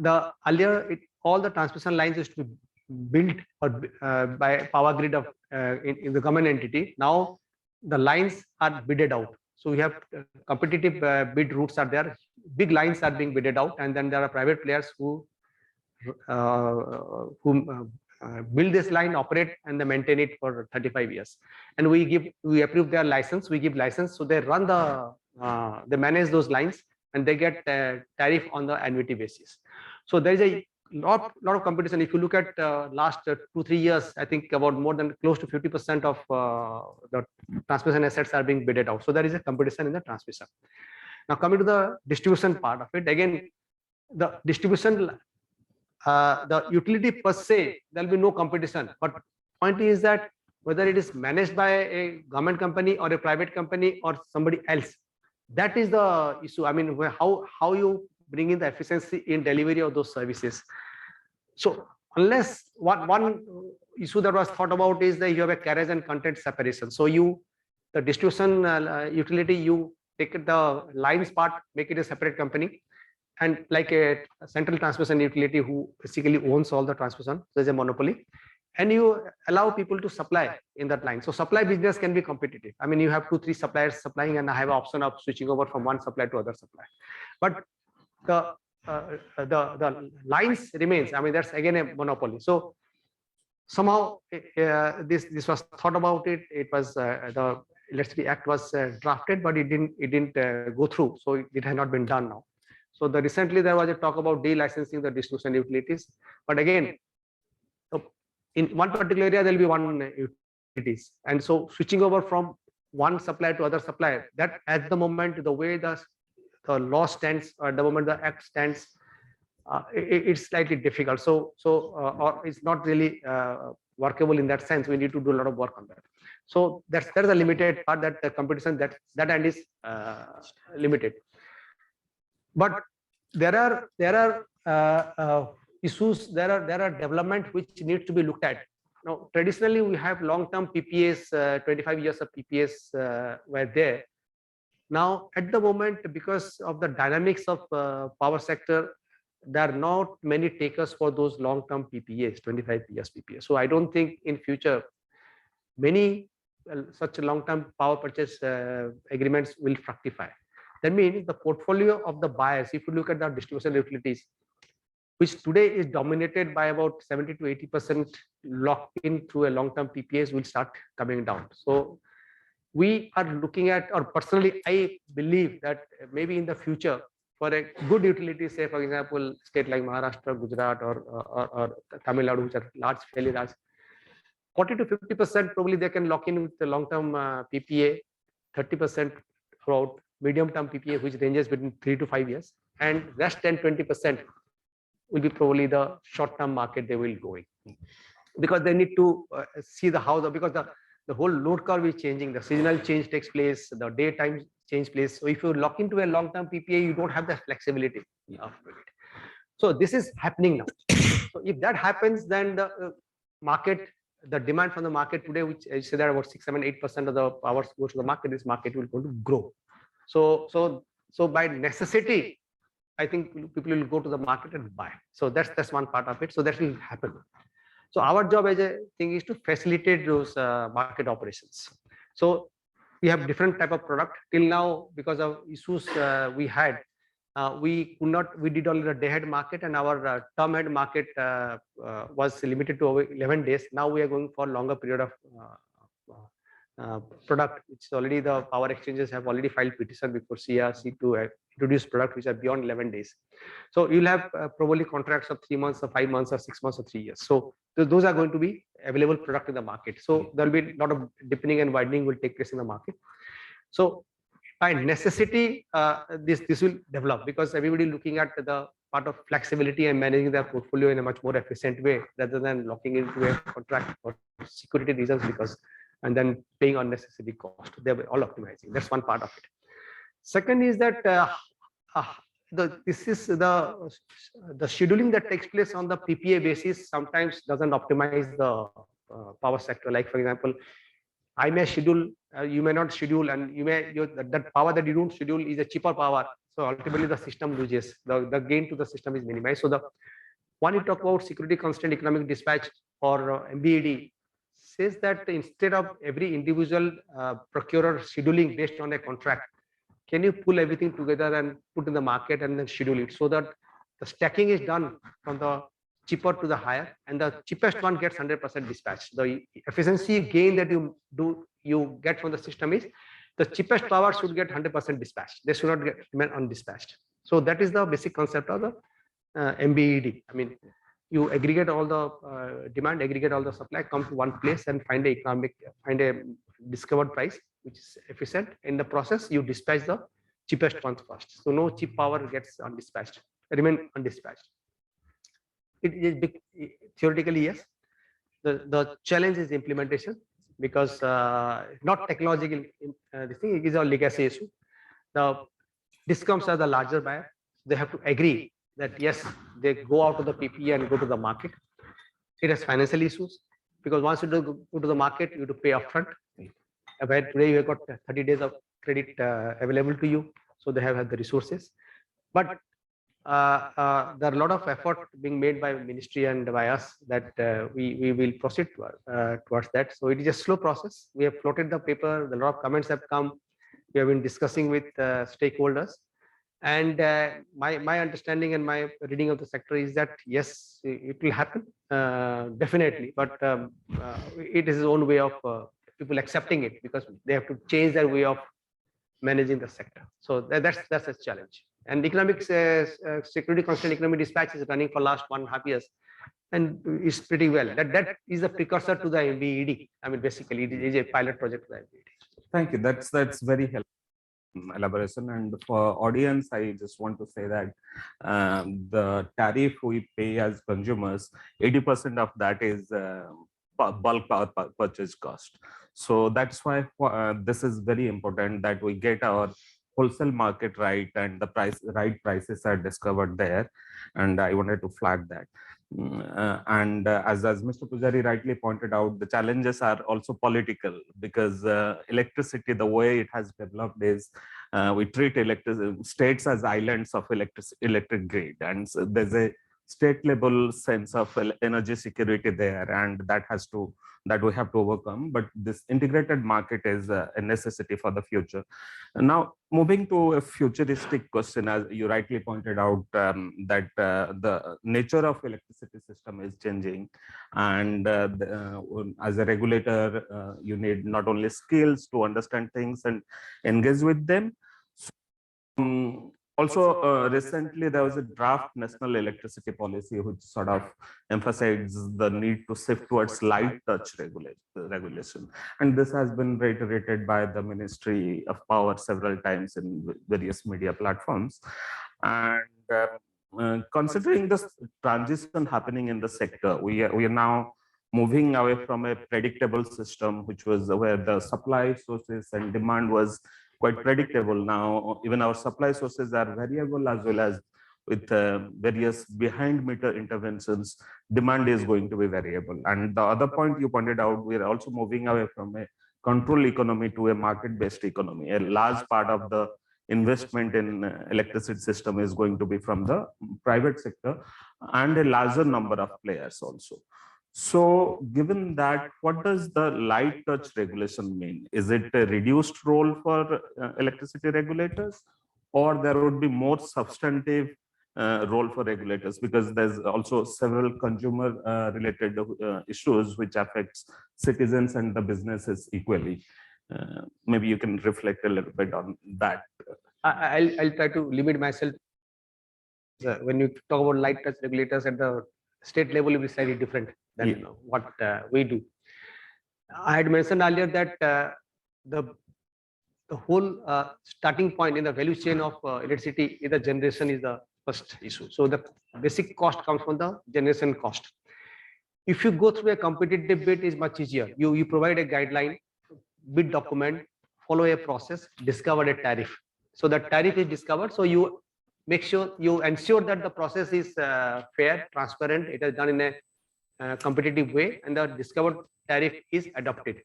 all the transmission lines used to be built by power grid of in the government entity. Now the lines are bidded out. So we have competitive bid routes are there. big lines are being bidded out, and then there are private players who build this line, operate, and they maintain it for 35 years. And we approve their license, we give license, so they run they manage those lines, and they get tariff on the annuity basis. So there is a lot of competition. If you look at last 2-3 years, I think about more than close to 50% of the transmission assets are being bidded out. So there is a competition in the transmission. Now coming to the distribution part of it, again, the distribution, the utility per se, there will be no competition. But point is that whether it is managed by a government company or a private company or somebody else, that is the issue. I mean, how you bring in the efficiency in delivery of those services. So unless one issue that was thought about is that you have a carriage and content separation. So the distribution utility, you take the lines part, make it a separate company, and like a central transmission utility who basically owns all the transmission, there's a monopoly, and you allow people to supply in that line. So supply business can be competitive. I mean, you have 2-3 suppliers supplying, and I have an option of switching over from one supplier to other supplier. But the lines remains. I mean, that's again a monopoly. So somehow this was thought about it. It was the Electricity Act was drafted, but it didn't go through. So it has not been done now. So recently there was a talk about de-licensing the distribution utilities. But again, in one particular area, there will be one utilities. And so switching over from one supplier to other supplier, that at the moment, the way the law stands, or at the moment the act stands, it's slightly difficult. Or it's not really workable in that sense. We need to do a lot of work on that. So there's a limited part, that the competition that end is limited. But there are issues, there are development which needs to be looked at. Now, traditionally, we have long-term PPAs, 25 years of PPAs were there. Now, at the moment, because of the dynamics of power sector, there are not many takers for those long-term PPAs, 25 years PPAs. So I don't think in future many such long-term power purchase agreements will fructify. That means the portfolio of the buyers, if you look at the distribution utilities, which today is dominated by about 70 to 80% locked in through a long-term PPAs, will start coming down. So we are looking at, or personally, I believe that maybe in the future, for a good utility, say for example, state like Maharashtra, Gujarat, or Tamil Nadu, which are large, fairly large, 40 to 50% probably they can lock in with the long-term PPA, 30% throughout medium-term PPA, which ranges between 3 to 5 years, and rest 10-20% will be probably the short-term market they will go in, because they need to see because the whole load curve is changing, the seasonal change takes place, the daytime change place. So if you lock into a long-term PPA, you don't have the flexibility of it. So this is happening now. So if that happens, then the market, the demand from the market today, which I say that about 6, 7, 8% of the power goes to the market, this market will going to grow. So by necessity, I think people will go to the market and buy. So that's one part of it. So that will happen. So our job as a thing is to facilitate those market operations. So we have different type of product. Till now, because of issues we had, we did only the day-ahead market, and our term-ahead market was limited to over 11 days. Now we are going for longer period of product, which already the power exchanges have already filed petition before CERC to introduce product which are beyond 11 days. So you'll have probably contracts of 3 months or 5 months or 6 months or 3 years. So those are going to be available product in the market. So there will be a lot of deepening and widening will take place in the market. So by necessity, this will develop, because everybody looking at the part of flexibility and managing their portfolio in a much more efficient way, rather than locking into a contract for security reasons, and then paying unnecessary cost. They were all optimizing. That's one part of it. Second is that the scheduling that takes place on the PPA basis sometimes doesn't optimize the power sector. Like for example, I may schedule, you may not schedule, and that power that you don't schedule is a cheaper power. So ultimately the system loses. The gain to the system is minimized. So when you talk about security constant economic dispatch or MBED, says that instead of every individual procurer scheduling based on a contract, can you pull everything together and put in the market and then schedule it so that the stacking is done from the cheaper to the higher, and the cheapest one gets 100% dispatch. The efficiency gain that you get from the system is the cheapest power should get 100% dispatched. They should not get remain undispatched. So that is the basic concept of the MBED. I mean, you aggregate all the demand, aggregate all the supply, come to one place and find a discovered price which is efficient. In the process, you dispatch the cheapest ones first. So no cheap power gets undispatched, remain undispatched. It is big, theoretically, yes. The challenge is implementation, because not technological. This thing is a legacy issue. The discoms are the larger buyer. They have to agree that yes, they go out of the PPA and go to the market. It has financial issues, because once you go to the market, you have to pay upfront. Where today you have got 30 days of credit available to you, so they have the resources. But there are a lot of effort being made by ministry and by us that we will proceed towards that. So it is a slow process. We have floated the paper. A lot of comments have come. We have been discussing with stakeholders, and my understanding and my reading of the sector is that yes, it will happen definitely, but it is its own way of people accepting it, because they have to change their way of managing the sector. So that's a challenge. And economics, security constant economic dispatch is running for last 1.5 years, and it's pretty well. That is a precursor to the MBED. I mean, basically, it is a pilot project to the MBED. Thank you. That's very helpful elaboration. And for audience, I just want to say that the tariff we pay as consumers, 80% of that is bulk power purchase cost. So that's why this is very important that we get our wholesale market right, and the right prices are discovered there. And I wanted to flag that. As Mr. Pujari rightly pointed out, the challenges are also political, because electricity, the way it has developed is we treat states as islands of electric grid, and so there's a state level sense of energy security there, and that we have to overcome. But this integrated market is a necessity for the future. Now, moving to a futuristic question, as you rightly pointed out, that the nature of electricity system is changing, and as a regulator, you need not only skills to understand things and engage with them. So, also, recently there was a draft national electricity policy which sort of emphasizes the need to shift towards light touch regulation. And this has been reiterated by the Ministry of Power several times in various media platforms. And considering this transition happening in the sector, we are now moving away from a predictable system, which was where the supply sources and demand was quite predictable. Now, even our supply sources are variable, as well as with various behind meter interventions, demand is going to be variable. And the other point you pointed out, we are also moving away from a control economy to a market-based economy. A large part of the investment in electricity system is going to be from the private sector, and a larger number of players also. So given that, what does the light touch regulation mean? Is it a reduced role for electricity regulators, or there would be more substantive role for regulators? Because there's also several consumer related issues which affects citizens and the businesses equally. Maybe you can reflect a little bit on that. I'll try to limit myself. When you talk about light touch regulators at the state level, it will be slightly different than what we do. I had mentioned earlier that the whole starting point in the value chain of electricity is the generation is the first issue. So the basic cost comes from the generation cost. If you go through a competitive bid, is much easier. You provide a guideline, bid document, follow a process, discover a tariff. So the tariff is discovered. So you make sure you ensure that the process is fair, transparent. It is done in a competitive way, and the discovered tariff is adopted.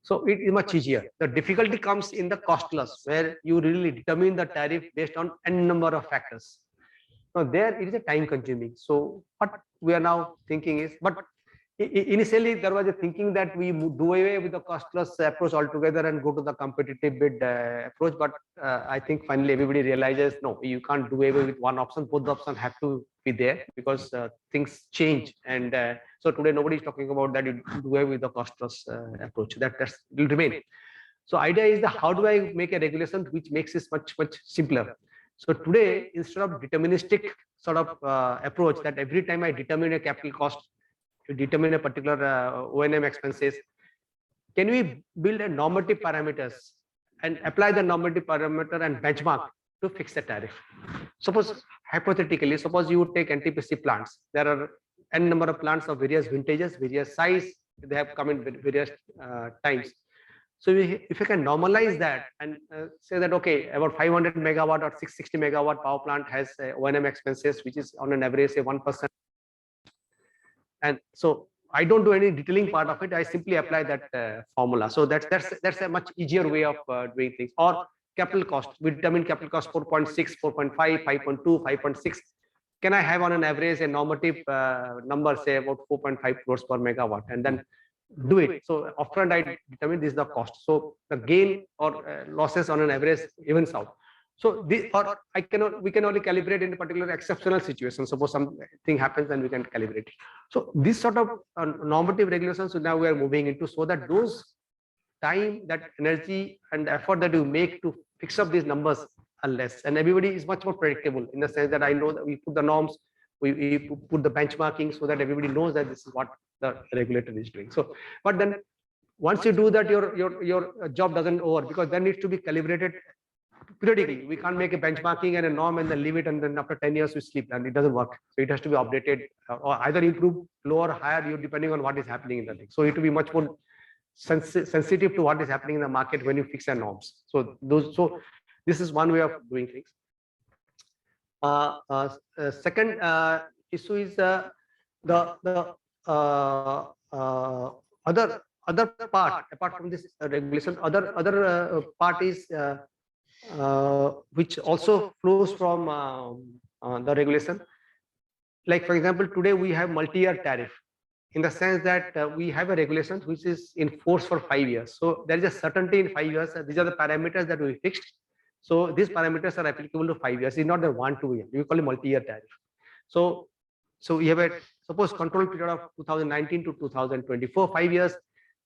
So it is much easier. The difficulty comes in the cost plus, where you really determine the tariff based on n number of factors. Now there it is a time consuming. So what we are now thinking is, but initially there was a thinking that we do away with the cost plus approach altogether and go to the competitive bid approach, but I think finally everybody realizes no, you can't do away with one option. Both the options have to be there because things change, and so today nobody is talking about that you do away with the cost plus approach. That will remain. So idea is the how do I make a regulation which makes it much simpler. So today, instead of deterministic sort of approach that every time I determine a capital cost, to determine a particular O&M expenses, can we build a normative parameters and apply the normative parameter and benchmark to fix the tariff? Suppose hypothetically, suppose you would take NTPC plants. There are n number of plants of various vintages, various size. They have come in various times. So if you can normalize that and say that, okay, about 500 megawatt or 660 megawatt power plant has O&M expenses, which is on an average, say 1%. And so I don't do any detailing part of it. I simply apply that formula. So that's a much easier way of doing things. Or capital cost. We determine capital cost 4.6, 4.5, 5.2, 5.6. Can I have on an average a normative number, say about 4.5 crores per megawatt, and then do it. So upfront I determine this is the cost. So the gain or losses on an average evens out. So this, or we can only calibrate in a particular exceptional situation. Suppose something happens and we can calibrate it. So this sort of normative regulations, so now we are moving into, so that those time, that energy and effort that you make to fix up these numbers are less, and everybody is much more predictable in the sense that I know that we put the norms, we put the benchmarking so that everybody knows that this is what the regulator is doing. So, but then once you do that, your job doesn't over, because there needs to be calibrated periodically. We can't make a benchmarking and a norm and then leave it, and then after 10 years we sleep, and it doesn't work. So it has to be updated or either improve, lower, higher, you depending on what is happening in the thing. So it will be much more sensitive to what is happening in the market when you fix the norms. So this is one way of doing things. Second issue is the other part apart from this regulation. Other part is which also flows from the regulation. Like for example, today we have multi-year tariff, in the sense that we have a regulation which is in force for 5 years. So there is a certainty in 5 years. These are the parameters that we fixed. So these parameters are applicable to 5 years. It's not the 1 2 year. We call it multi-year tariff. So we have a suppose control period of 2019 to 2024, 5 years.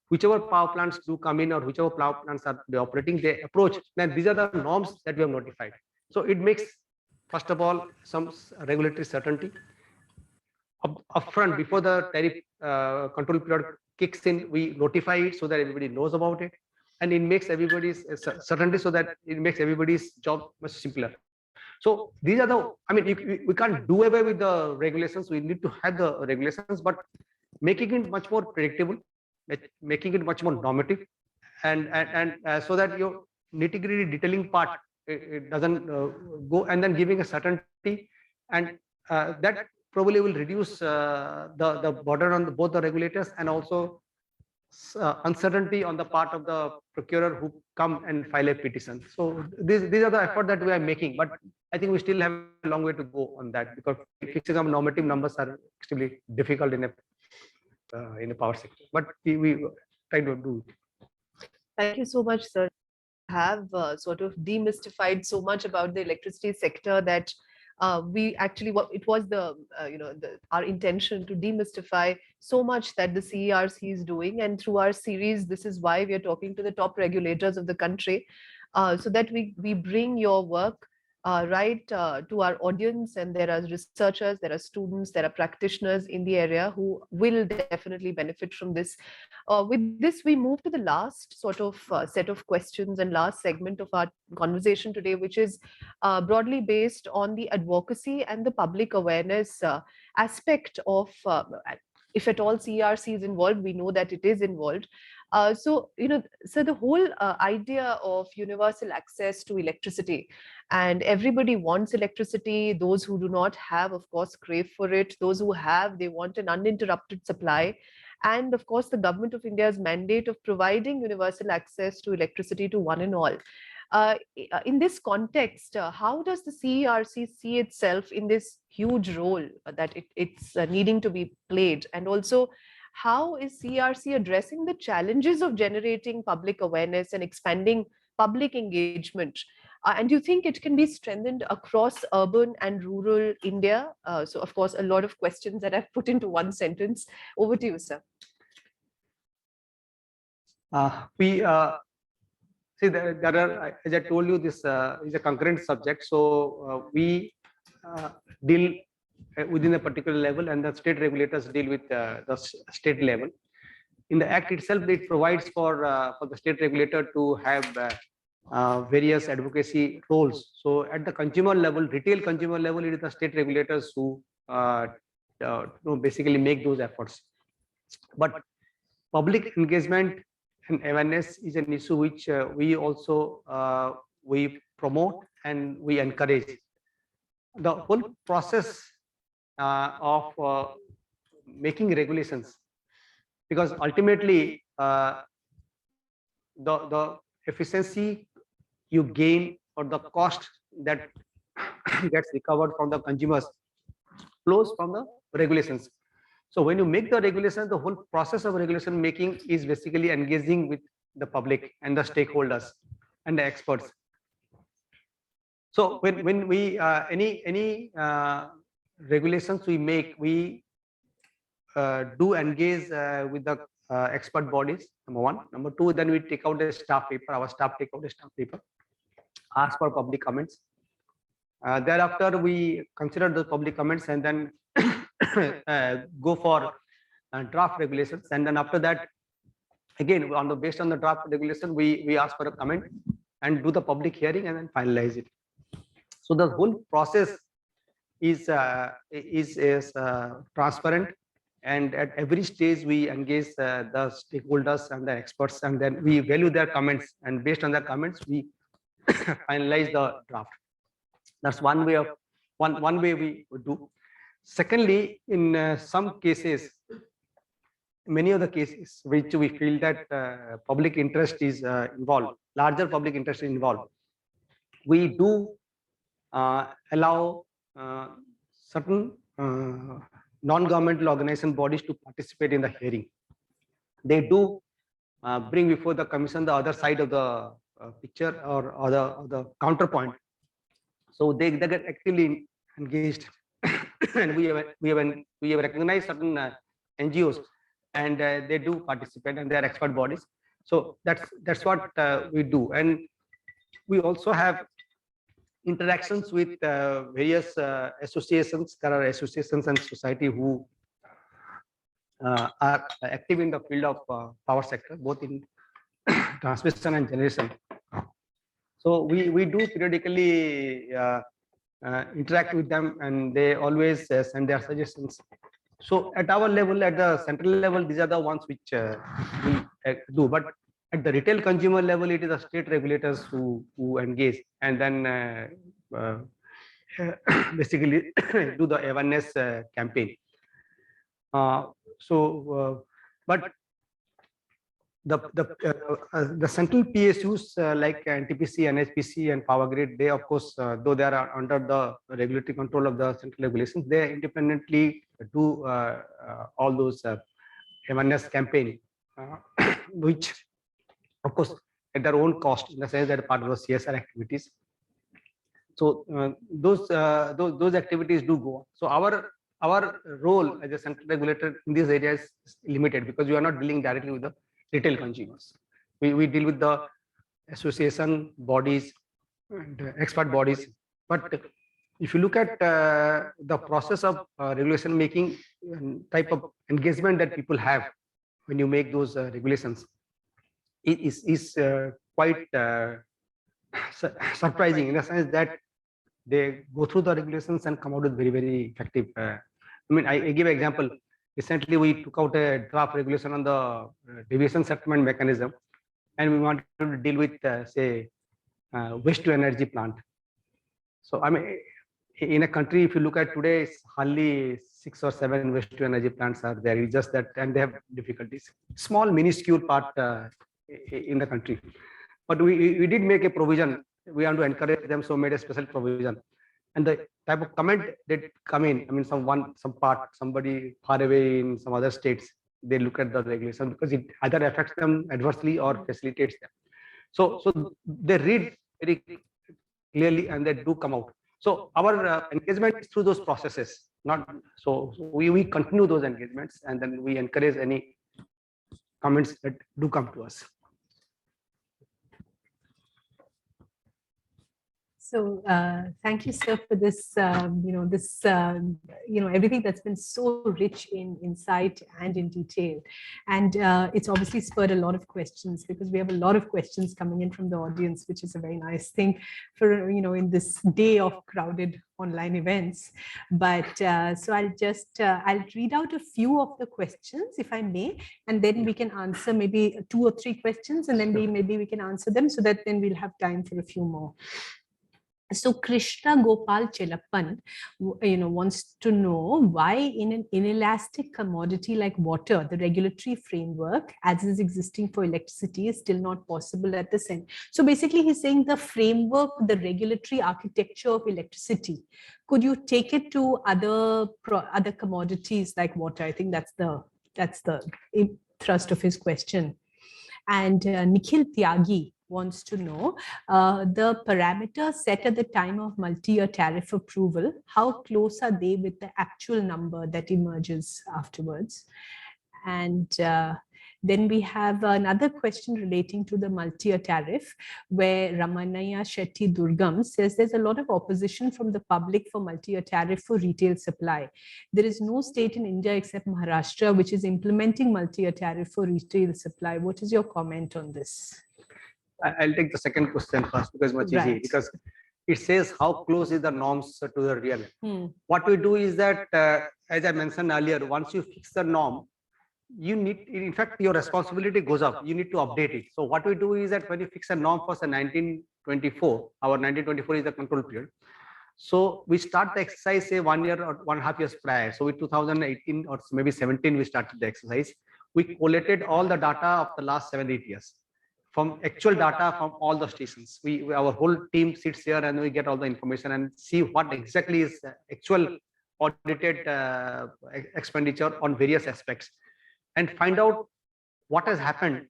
Whichever power plants do come in or whichever power plants are operating, they approach. Then these are the norms that we have notified. So it makes, first of all, some regulatory certainty upfront before the tariff control period kicks in. We notify it so that everybody knows about it, and it makes everybody's certainty, so that it makes everybody's job much simpler. So these are the, I mean, we can't do away with the regulations. We need to have the regulations, but making it much more predictable, making it much more normative, and so that your nitty-gritty detailing part it doesn't go, and then giving a certainty, and that probably will reduce the burden on both the regulators and also uncertainty on the part of the procurer who come and file a petition. So these are the effort that we are making, but I think we still have a long way to go on that, because fixing up normative numbers are extremely difficult in a power sector, but we try to do it. Thank you so much, sir. Have sort of demystified so much about the electricity sector that we actually, it was our intention to demystify so much that the CERC is doing, and through our series, this is why we are talking to the top regulators of the country, so that we bring your work right to our audience, and there are researchers, there are students, there are practitioners in the area who will definitely benefit from this. With this, we move to the last sort of set of questions and last segment of our conversation today, which is broadly based on the advocacy and the public awareness aspect of, if at all CERC is involved, we know that it is involved. So the whole idea of universal access to electricity, and everybody wants electricity. Those who do not have, of course, crave for it. Those who have, they want an uninterrupted supply. And of course, the government of India's mandate of providing universal access to electricity to one and all. In this context, how does the CERC see itself in this huge role that it's needing to be played? And also, how is CERC addressing the challenges of generating public awareness and expanding public engagement? And do you think it can be strengthened across urban and rural India? So, of course, a lot of questions that I've put into one sentence. Over to you, sir. See, there are, as I told you, this is a concurrent subject. So we deal within a particular level, and the state regulators deal with the state level. In the Act itself, it provides for the state regulator to have various advocacy roles. So at the consumer level, retail consumer level, it is the state regulators who basically make those efforts. But public engagement and awareness is an issue which we also we promote and we encourage. The whole process of making regulations, because ultimately the efficiency you gain or the cost that gets recovered from the consumers flows from the regulations. So when you make the regulation, the whole process of regulation making is basically engaging with the public and the stakeholders and the experts. So when we any regulations we make, we do engage with the expert bodies, number one. Number two, then we take out a staff paper, our staff take out a staff paper, ask for public comments. Thereafter, we consider the public comments and then go for draft regulations. And then after that, again, based on the draft regulation, we ask for a comment and do the public hearing and then finalize it. So the whole process is transparent, and at every stage we engage the stakeholders and the experts, and then we value their comments, and based on their comments we finalize the draft. That's one way of one way we would do. Secondly, in some cases, many of the cases which we feel that public interest is involved, larger public interest is involved, we do allow certain non-governmental organization bodies to participate in the hearing. They do bring before the commission the other side of the picture or the counterpoint. So they get actively engaged, and we have recognized certain NGOs, and they do participate, and they are expert bodies. So that's what we do, and we also have interactions with various associations. There are associations and society who are active in the field of power sector, both in transmission and generation. So we do periodically interact with them, and they always send their suggestions. So at our level, at the central level, these are the ones which we do. But at the retail consumer level, it is the state regulators who engage, and then basically do the awareness campaign. But the central PSUs like NTPC, NHPC, and Power Grid, they of course, though they are under the regulatory control of the central regulations, they independently do all those awareness campaign, which of course at their own cost, in the sense that part of the CSR activities. So those activities do go on. So our role as a central regulator in these areas is limited, because we are not dealing directly with the retail consumers. We deal with the association bodies and expert bodies. But if you look at the process of regulation making, type of engagement that people have when you make those regulations, it is quite surprising, in the sense that they go through the regulations and come out with very, very effective. I mean, I give an example. Recently, we took out a draft regulation on the deviation settlement mechanism, and we wanted to deal with, say, waste to energy plant. So, I mean, in a country, if you look at today, it's hardly 6 or 7 waste to energy plants are there. It's just that, and they have difficulties. Small, minuscule part in the country. But we did make a provision. We want to encourage them, so made a special provision. And the type of comment that come in, I mean, somebody far away in some other states, they look at the regulation, because it either affects them adversely or facilitates them. So they read very clearly and they do come out. So our engagement is through those processes. Not so we continue those engagements, and then we encourage any comments that do come to us. So thank you, sir, for this, everything that's been so rich in insight and in detail. And it's obviously spurred a lot of questions, because we have a lot of questions coming in from the audience, which is a very nice thing for, in this day of crowded online events. But so I'll read out a few of the questions, if I may, and then we can answer maybe 2 or 3 questions, and then maybe we can answer them, so that then we'll have time for a few more. So Krishna Gopal Chelappan, wants to know why in an inelastic commodity like water, the regulatory framework as is existing for electricity is still not possible at this end. So basically he's saying the framework, the regulatory architecture of electricity, could you take it to other commodities like water? I think that's the thrust of his question. And Nikhil Tyagi wants to know the parameters set at the time of multi-year tariff approval, how close are they with the actual number that emerges afterwards? And then we have another question relating to the multi-year tariff, where Ramanaya Shetty Durgam says there's a lot of opposition from the public for multi-year tariff for retail supply. There is no state in India except Maharashtra which is implementing multi-year tariff for retail supply. What is your comment on this? I'll take the second question first, because much easy, because it says how close is the norms to the real. What we do is that, as I mentioned earlier, once you fix the norm, you need, in fact, your responsibility goes up. You need to update it. So what we do is that when you fix a norm for say 1924, our 1924 is the control period. So we start the exercise say 1 year or 1.5 years prior. So in 2018 or maybe 17, we started the exercise. We collated all the data of the last 7-8 years. From actual data from all the stations. Our whole team sits here and we get all the information and see what exactly is actual audited expenditure on various aspects, and find out what has happened.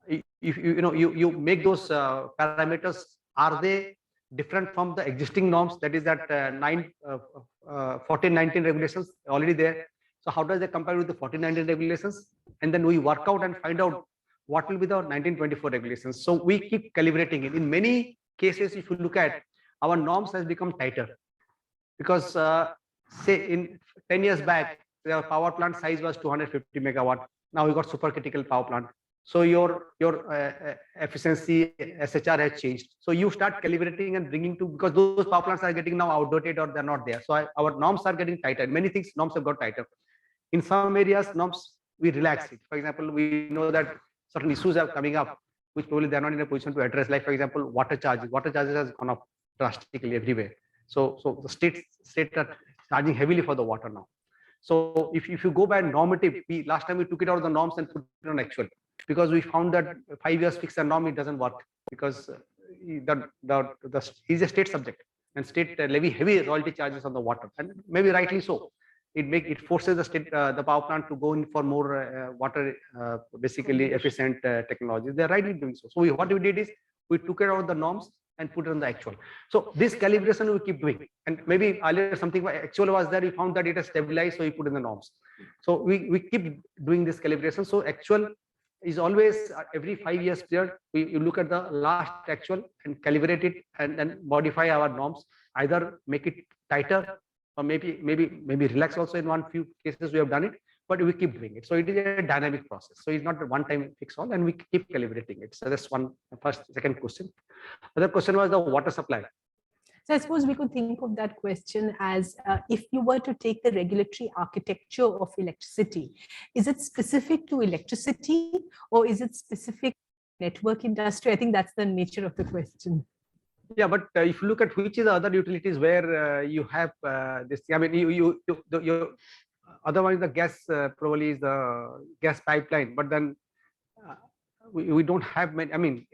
If you make those parameters, are they different from the existing norms? That is that 1419 regulations already there. So how does it compare with the 1419 regulations? And then we work out and find out what will be the 1924 regulations. So we keep calibrating it. In many cases, if you look at, our norms has become tighter, because say in 10 years back, the power plant size was 250 megawatt. Now we got supercritical power plant. So your efficiency SHR has changed. So you start calibrating and bringing to, because those power plants are getting now outdated or they're not there. So our norms are getting tighter. Many things norms have got tighter. In some areas, norms we relax it. For example, we know that certain issues are coming up, which probably they're not in a position to address. Like, for example, water charges. Water charges has gone up drastically everywhere. So the states are charging heavily for the water now. So if you go by normative, last time we took it out of the norms and put it on actual, because we found that 5 years fixed a norm, it doesn't work, because is a state subject, and state levy heavy royalty charges on the water, and maybe rightly so. It forces the state, the power plant to go in for more water, basically efficient technology. They're rightly doing so. So what we did is we took it out of the norms and put it on the actual. So this calibration we keep doing. And maybe earlier something actual was there, we found that it has stabilized, so we put in the norms. So we keep doing this calibration. So actual is always every 5 years period, you look at the last actual and calibrate it and then modify our norms, either make it tighter or maybe relax also. In few cases we have done it, but we keep doing it. So it is a dynamic process. So it's not a one-time fix all, and we keep calibrating it. So that's second question. Other question was the water supply. So I suppose we could think of that question as if you were to take the regulatory architecture of electricity, is it specific to electricity or is it specific to network industry? I think that's the nature of the question. Yeah, but if you look at which is the other utilities where you have this, I mean, you otherwise the gas probably is the gas pipeline, but then we don't have many. I mean,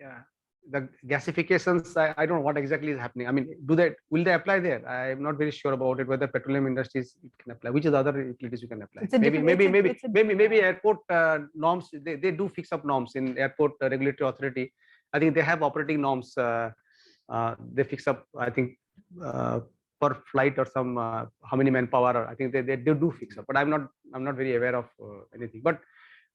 the gasifications, I don't know what exactly is happening. I mean, will they apply there? I'm not very sure about it, whether petroleum industries it can apply. Which is the other utilities you can apply? Maybe airport norms, they do fix up norms in airport regulatory authority. I think they have operating norms. They fix up, I think, per flight or some how many manpower. I think they do fix up, but I'm not very aware of anything. But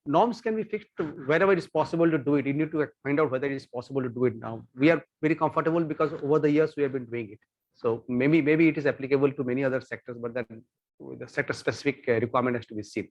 norms can be fixed wherever it is possible to do it. You need to find out whether it is possible to do it now. We are very comfortable because over the years we have been doing it. So maybe it is applicable to many other sectors, but then the sector specific requirement has to be seen.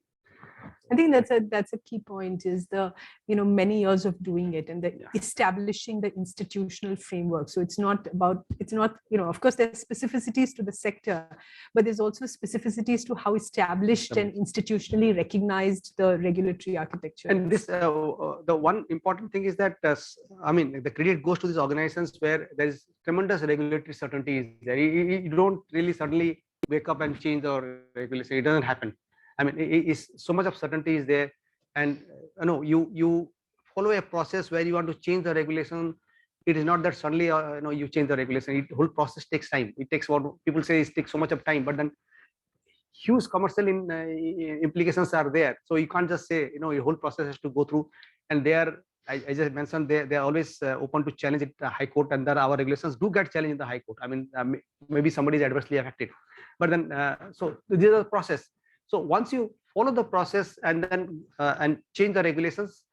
I think that's a key point, is the many years of doing it and the establishing the institutional framework. So it's not of course there's specificities to the sector, but there's also specificities to how established and institutionally recognized the regulatory architecture. And this the one important thing is that the credit goes to these organizations where there is tremendous regulatory certainty. You don't really suddenly wake up and change the regulation. It doesn't happen. I mean, so much of certainty is there, and you follow a process where you want to change the regulation. It is not that suddenly you change the regulation. The whole process takes time. It takes what people say it takes so much of time, but then huge commercial implications are there. So you can't just say your whole process has to go through. And I just mentioned they are always open to challenge it at High Court, and that our regulations do get challenged in the High Court. I mean, maybe somebody is adversely affected, but then so this is the process. So once you follow the process and then and change the regulations,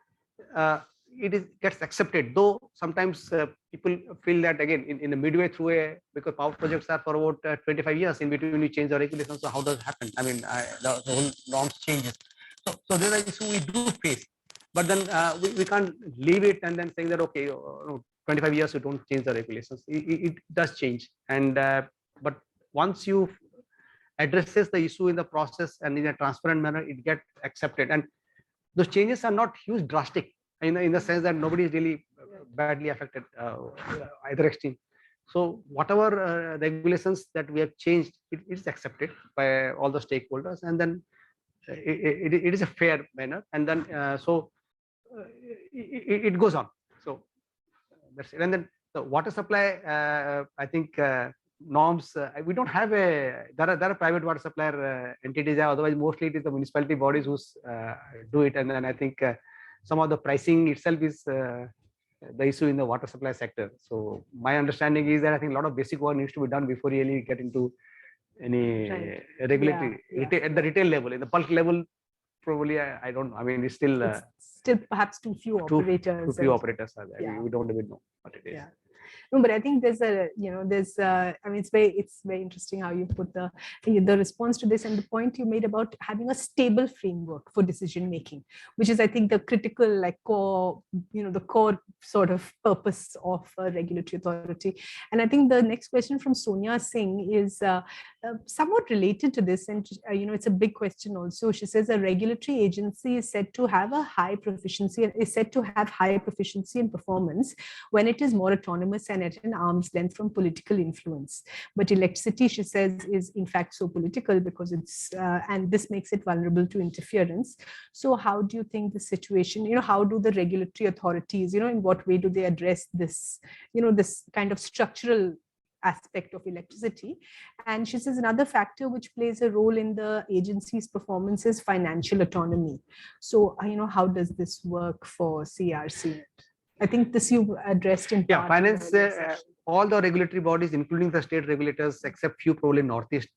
it gets accepted. Though sometimes people feel that again in the midway through because power projects are for about 25 years. In between you change the regulations. So how does it happen? I mean, the whole norms changes. So there's an issue we do face, but then we can't leave it and then saying that okay, 25 years you don't change the regulations. It does change, and but once you addresses the issue in the process and in a transparent manner, it gets accepted. And those changes are not huge, drastic, in the sense that nobody is really badly affected either extreme. So whatever regulations that we have changed, it is accepted by all the stakeholders, and then it is a fair manner, and then it goes on. So that's it. And then the water supply, I think. Norms, we don't have there are private water supplier entities, otherwise mostly it is the municipality bodies who do it, and then I think some of the pricing itself is the issue in the water supply sector. So my understanding is that I think a lot of basic work needs to be done before you really get into any regulatory at the retail level. In the bulk level, probably I don't know. I mean, it's still perhaps too few operators. Too few operators are there. We don't even know what it is. Yeah. No, but I think there's it's very interesting how you put the response to this, and the point you made about having a stable framework for decision making, which is I think the critical core, the core sort of purpose of a regulatory authority. And I think the next question from Sonia Singh is somewhat related to this, and it's a big question also. She says a regulatory agency is said to have high proficiency in performance when it is more autonomous and at an arm's length from political influence. But electricity, she says, is in fact so political because it's and this makes it vulnerable to interference. So how do you think the situation, how do the regulatory authorities, in what way do they address this, this kind of structural aspect of electricity? And she says another factor which plays a role in the agency's performance is financial autonomy. So, how does this work for CERC? I think this you've addressed in part. Finance, all the regulatory bodies, including the state regulators, except few probably northeast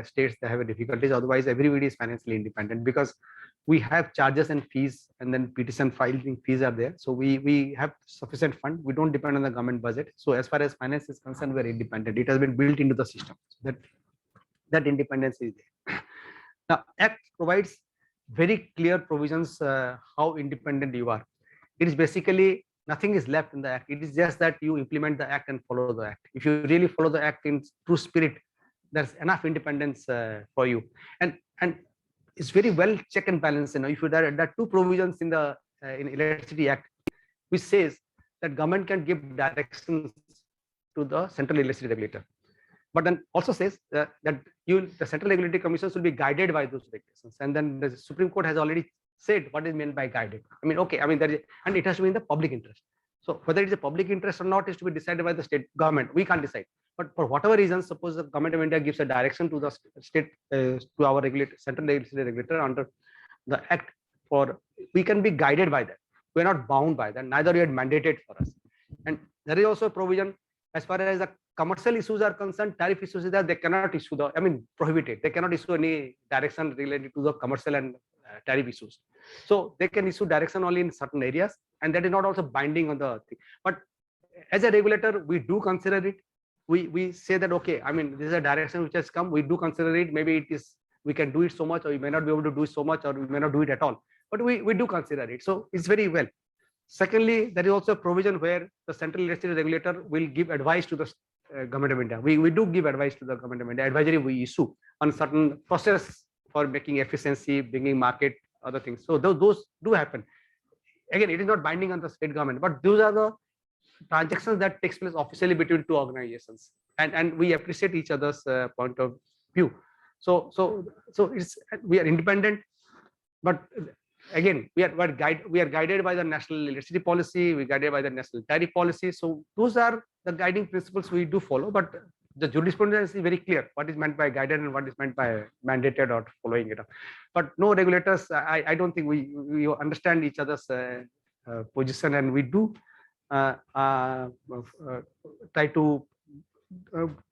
states, they have difficulties. Otherwise, everybody is financially independent because we have charges and fees, and then petition filing fees are there. So we have sufficient fund. We don't depend on the government budget. So as far as finance is concerned, we're independent. It has been built into the system. So that independence is there. Now, Act provides very clear provisions how independent you are. It is basically nothing is left in the Act. It is just that you implement the Act and follow the Act. If you really follow the Act in true spirit, there's enough independence for you. And it's very well check and balance. If there are two provisions in the in Electricity Act, which says that government can give directions to the central electricity regulator, but then also says that the central regulatory commissions will be guided by those regulations. And then the Supreme Court has already said what is meant by guided. I mean, okay, I mean, and it has to be in the public interest. So whether it's a public interest or not is to be decided by the state government. We can't decide. But for whatever reason, suppose the government of India gives a direction to the state, to our regulator, central regulator under the act, for we can be guided by that. We're not bound by that. Neither yet mandated for us. And there is also a provision as far as the commercial issues are concerned, tariff issues is that they cannot issue the, prohibited. They cannot issue any direction related to the commercial and tariff issues. So they can issue direction only in certain areas, and that is not also binding on the thing. But as a regulator, we do consider it. We say that, okay, this is a direction which has come. We do consider it. Maybe it is, we can do it so much, or we may not be able to do so much, or we may not do it at all. But we do consider it. So it's very well. Secondly, there is also a provision where the central legislative regulator will give advice to the government of India. We do give advice to the government of India. Advisory we issue on certain process for making efficiency, bringing market, other things. So those do happen. Again, it is not binding on the state government, but those are the transactions that takes place officially between two organizations, and we appreciate each other's point of view. So we are independent, but again, we are guided by the national electricity policy, we are guided by the national tariff policy. So those are the guiding principles we do follow, but the jurisprudence is very clear what is meant by guided and what is meant by mandated or following it up. But no regulators, I don't think we understand each other's position, and we do try to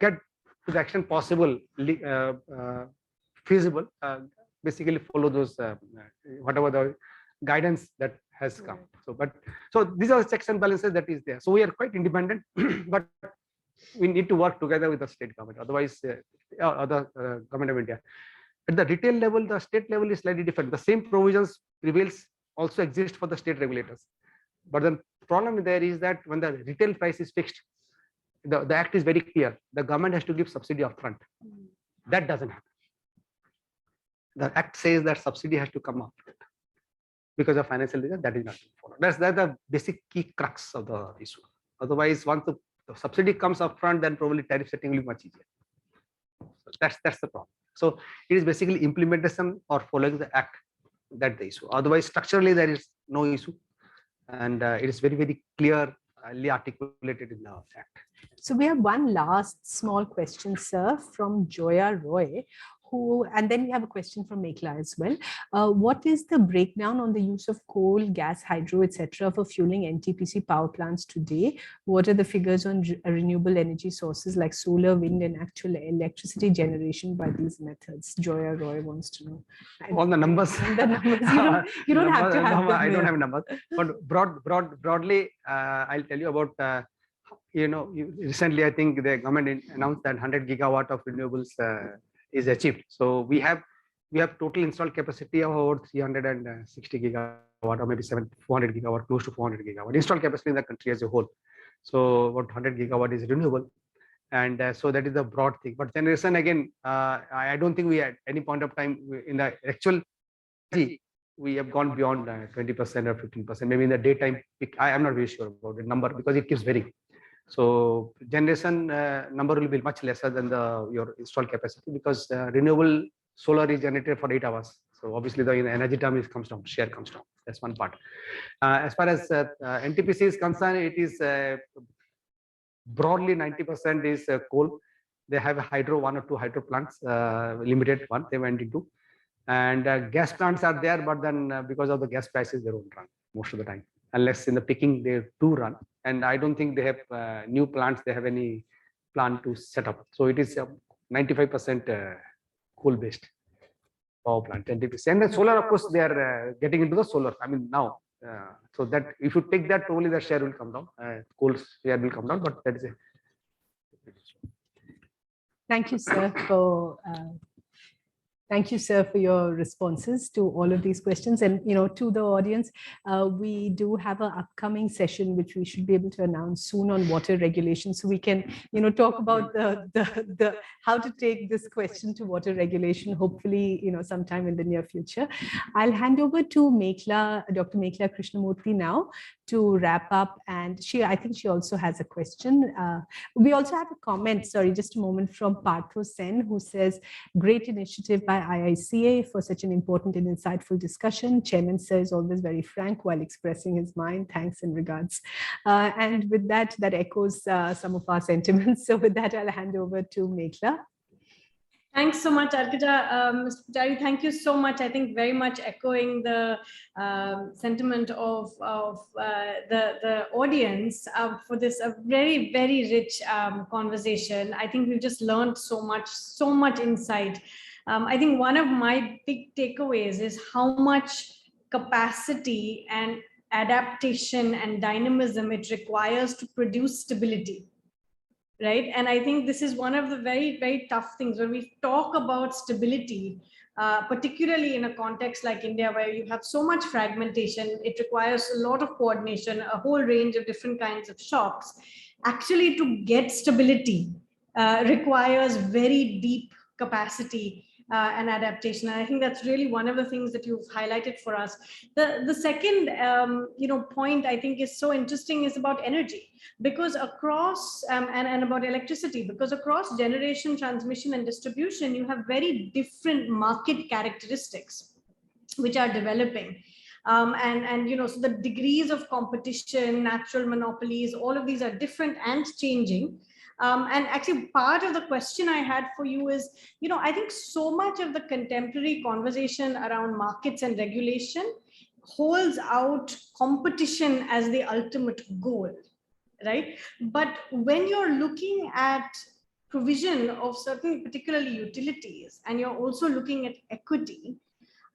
get to the extent possible feasible, basically follow those whatever the guidance that has come. So these are checks and balances that is there. So we are quite independent, but we need to work together with the state government, otherwise other government of India. At the retail level, the state level is slightly different. The same provisions prevails also exist for the state regulators, but the problem there is that when the retail price is fixed, the act is very clear. The government has to give subsidy upfront. That doesn't happen. The act says that subsidy has to come up because of financial reason. That is not followed. That's the basic key crux of the issue. Otherwise, once the subsidy comes up front, then probably tariff setting will be much easier. So that's the problem. So it is basically implementation or following the act that the issue. Otherwise, structurally there is no issue, and it is very, very clearly articulated in the act. So we have one last small question, sir, from Joya Roy, and then we have a question from Mekhla as well. What is the breakdown on the use of coal, gas, hydro, etc. for fueling NTPC power plants today? What are the figures on renewable energy sources like solar, wind, and actual electricity generation by these methods? Joya Roy wants to know. On the numbers. The numbers. You don't have to have them. I don't have numbers, but broadly, I'll tell you about. Recently, I think the government announced that 100 gigawatt of renewables is achieved. So we have total installed capacity of over 360 gigawatt, or maybe 400 gigawatt, close to 400 gigawatt installed capacity in the country as a whole. So about 100 gigawatt is renewable, and so that is the broad thing. But generation, again, I don't think we at any point of time in the actual we have gone beyond 20% or 15%. Maybe in the daytime peak, I am not very sure about the number because it keeps varying. So generation number will be much lesser than your installed capacity, because renewable solar is generated for 8 hours. So obviously the energy term comes down, share comes down. That's one part. As far as NTPC is concerned, it is broadly 90% is coal. They have a hydro, 1 or 2 hydro plants, limited one they went into, and gas plants are there, but then because of the gas prices, they don't run most of the time, unless in the picking they do run. And I don't think they have new plants, they have any plan to set up. So it is 95% coal based power plant, 20%. And then solar, of course, they are getting into the solar. Now, so that if you take that, probably the share will come down. Coal share will come down, but that is it. Thank you, sir, for thank you, sir, for your responses to all of these questions. And, to the audience, we do have an upcoming session, which we should be able to announce soon on water regulation. So we can, talk about the how to take this question to water regulation, hopefully, sometime in the near future. I'll hand over to Mekhla, Dr. Mekhla Krishnamurthy now to wrap up. And I think she also has a question. We also have a comment, sorry, just a moment, from Partho Sen, who says, great initiative by IICA for such an important and insightful discussion. Chairman Sir is always very frank while expressing his mind. Thanks and regards. And with that, that echoes some of our sentiments. So with that, I'll hand over to Meghla. Thanks so much, Arkaja. Mr. Pujari, thank you so much. I think very much echoing the sentiment of the audience for this very, very rich conversation. I think we've just learned so much insight. I think one of my big takeaways is how much capacity and adaptation and dynamism it requires to produce stability. Right. And I think this is one of the very, very tough things when we talk about stability, particularly in a context like India, where you have so much fragmentation. It requires a lot of coordination, a whole range of different kinds of shocks. Actually, to get stability requires very deep capacity and adaptation. And I think that's really one of the things that you've highlighted for us. The second point I think is so interesting is about energy, because across and about electricity, because across generation, transmission and distribution, you have very different market characteristics which are developing. So the degrees of competition, natural monopolies, all of these are different and changing. And actually part of the question I had for you is, I think so much of the contemporary conversation around markets and regulation holds out competition as the ultimate goal, right? But when you're looking at provision of certain particularly utilities, and you're also looking at equity,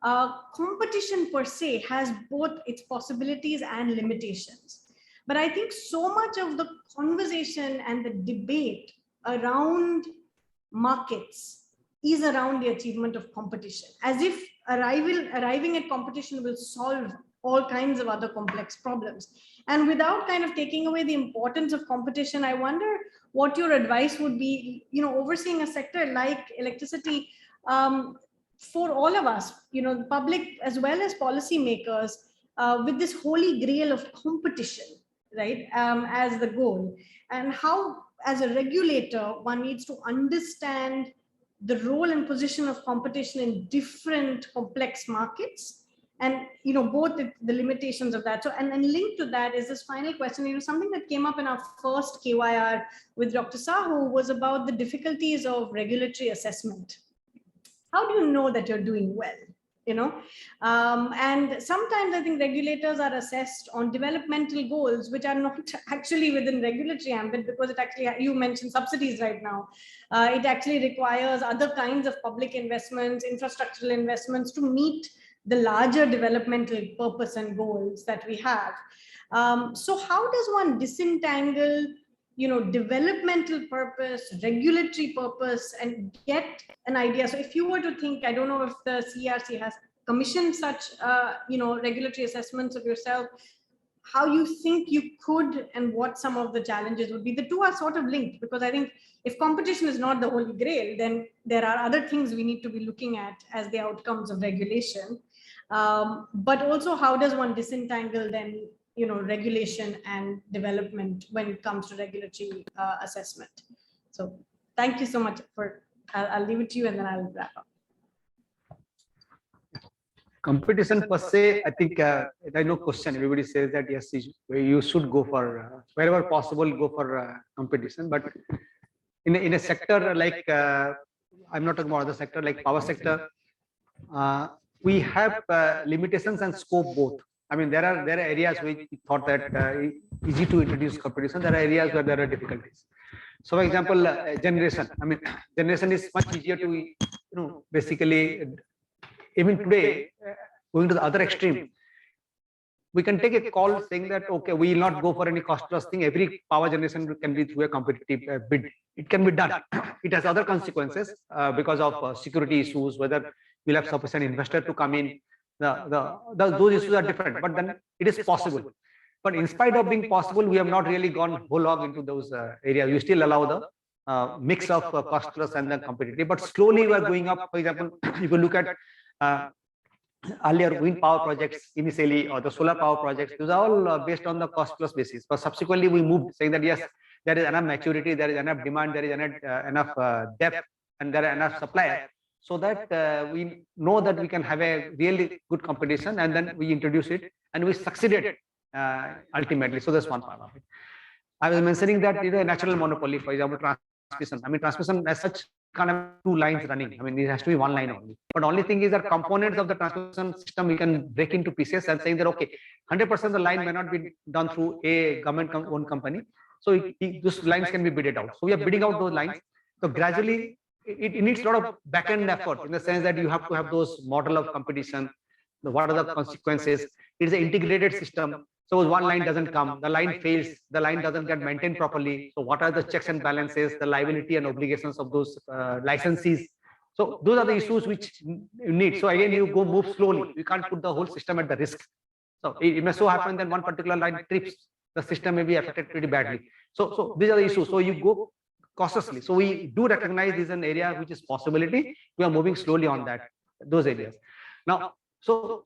competition per se has both its possibilities and limitations. But I think so much of the conversation and the debate around markets is around the achievement of competition, as if arriving at competition will solve all kinds of other complex problems. And without kind of taking away the importance of competition, I wonder what your advice would be, overseeing a sector like electricity, for all of us, the public as well as policymakers, with this holy grail of competition, right, as the goal, and how as a regulator one needs to understand the role and position of competition in different complex markets, and both the limitations of that. So and linked to that is this final question, something that came up in our first KYR with Dr. Sahu was about the difficulties of regulatory assessment. How do you know that you're doing well? And sometimes I think regulators are assessed on developmental goals, which are not actually within regulatory ambit, because it actually, you mentioned subsidies right now. It actually requires other kinds of public investments, infrastructural investments to meet the larger developmental purpose and goals that we have. So how does one disentangle developmental purpose, regulatory purpose, and get an idea? So if you were to think, I don't know if the CERC has commissioned such, regulatory assessments of yourself, how you think you could, and what some of the challenges would be. The two are sort of linked, because I think if competition is not the holy grail, then there are other things we need to be looking at as the outcomes of regulation. But also, how does one disentangle then regulation and development when it comes to regulatory assessment? So thank you so much for, I'll leave it to you and then I'll wrap up. Competition per se, I think there's no question. Everybody says that yes, you should go for wherever possible, go for competition. But in a sector like I'm not talking about other sector like power sector, we have limitations and scope both. I mean, there are areas where we thought that easy to introduce competition. There are areas where there are difficulties. So, for example, generation. I mean, generation is much easier to, basically, even today, going to the other extreme, we can take a call saying that, okay, we will not go for any cost plus thing. Every power generation can be through a competitive bid. It can be done. It has other consequences because of security issues, whether we'll have sufficient investor to come in. Those issues are different, but then it is possible. But in spite of being possible, we have not really gone whole hog into those areas. We still allow the mix of cost plus and then competitive. But slowly we are going up. For example, if you look at earlier wind power projects initially, or the solar power projects, those are all based on the cost plus basis. But subsequently we moved, saying that yes, there is enough maturity, there is enough demand, there is enough depth, and there are enough supply so that we know that we can have a really good competition, and then we introduce it and we succeeded ultimately. So that's one part of it. I was mentioning that a natural monopoly, for example, transmission. I mean, transmission as such can't have two lines running. I mean, it has to be one line only. But only thing is that components of the transmission system we can break into pieces and saying that okay, 100% of the line may not be done through a government-owned company. So those lines can be bidded out. So we are bidding out those lines. So gradually, it needs a lot of back-end effort in the sense that you have to have those model of competition. What are the consequences? It is an integrated system. So one line doesn't come, the line fails, the line doesn't get maintained properly. So what are the checks and balances, the liability and obligations of those licensees? So those are the issues which you need. So again, you move slowly. You can't put the whole system at the risk. So it may so happen that one particular line trips, the system may be affected pretty badly. So these are the issues. So you go cautiously. So we do recognize this is an area which is possibility. We are moving slowly on those areas. Now, so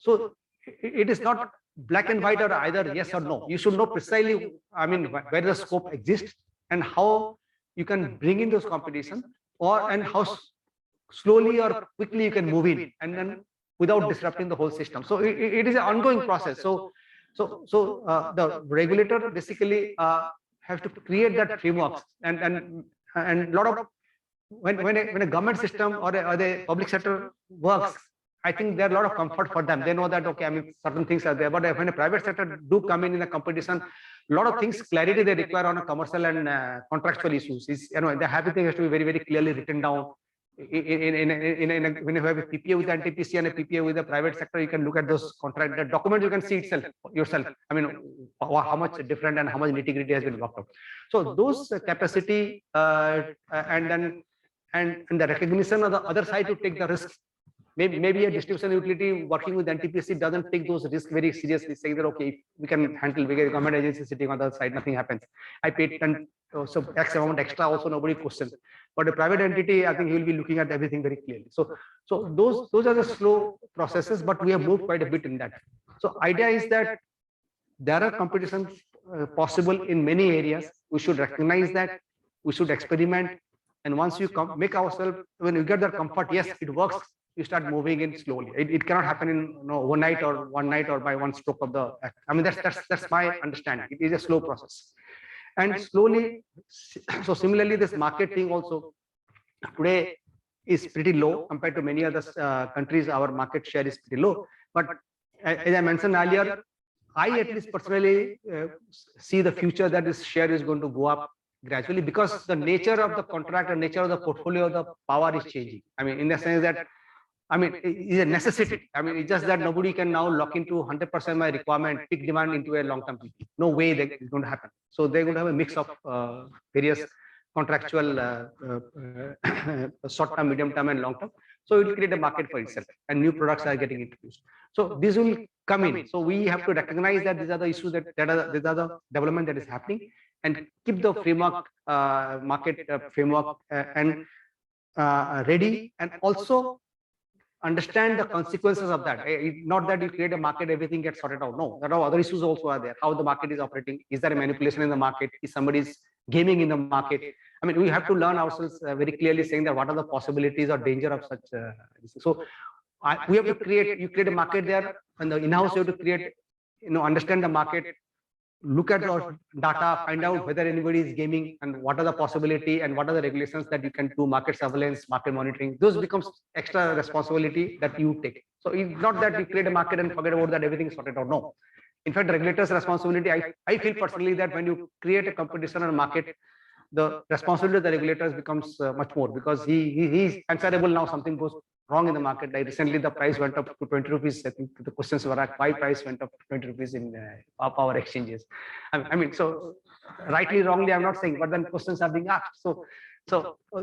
it is not black and white or either yes or no. You should know precisely, I mean, where the scope exists and how you can bring in those competition, and how slowly or quickly you can move in, and then without disrupting the whole system. So it is an ongoing process. So the regulator basically have to create that framework, and a lot of when a government system or the public sector works, I think there are a lot of comfort for them. They know that, okay, I mean, certain things are there, but when a private sector do come in a competition, a lot of things, clarity they require on a commercial and contractual issues is, the happy thing has to be very, very clearly written down. When you have a PPA with NTPC and a PPA with the private sector, you can look at those contract, the document, you can see yourself. I mean, how much different and how much nitty-gritty has been worked out. So those capacity and the recognition of the other side to take the risk. Maybe a distribution utility working with NTPC doesn't take those risks very seriously, saying that okay, we can handle, we get a government agency sitting on the other side, nothing happens. I paid 10, so X amount extra, also nobody questions. But a private entity, I think he will be looking at everything very clearly. So those are the slow processes, but we have moved quite a bit in that. So idea is that there are competitions possible in many areas. We should recognize that, we should experiment, and once you make ourselves, when you get that comfort, yes, it works, you start moving in slowly. It cannot happen in one night or by one stroke of the act. I mean, that's my understanding. It is a slow process, and slowly. So similarly, this market thing also today is pretty low compared to many other countries. Our market share is pretty low. But as I mentioned earlier, I at least personally see the future that this share is going to go up gradually, because the nature of the contract and nature of the portfolio of the power is changing. I mean, in the sense that, I mean, it is a necessity. I mean, it's just that nobody can now lock into 100% my requirement, peak demand into a long-term PP. No way that is going to happen. So they're going to have a mix of various contractual short-term, medium-term, and long-term. So it will create a market for itself, and new products are getting introduced. So this will come in. So we have to recognize that these are the issues these are the development that is happening, and keep the framework, market framework, and ready, and also understand the consequences of that. Not that you create a market, everything gets sorted out. No, there are other issues also are there. How the market is operating. Is there a manipulation in the market? Is somebody's gaming in the market? I mean, we have to learn ourselves very clearly, saying that what are the possibilities or danger of such. So we have to create a market there, and the in-house you have to create, understand the market, look at the data, find out whether anybody is gaming, and what are the possibility and what are the regulations that you can do, market surveillance, market monitoring. Those becomes extra responsibility that you take. So it's not that you create a market and forget about that, everything is sorted out. No. In fact, regulators' responsibility, I feel personally that when you create a competition on a market, the responsibility of the regulators becomes much more, because he's answerable now. Something goes wrong in the market. Like recently, the price went up to 20 rupees. I think the questions were asked, why price went up to 20 rupees in power exchanges. I mean, so rightly, wrongly, I'm not saying, but then questions are being asked. So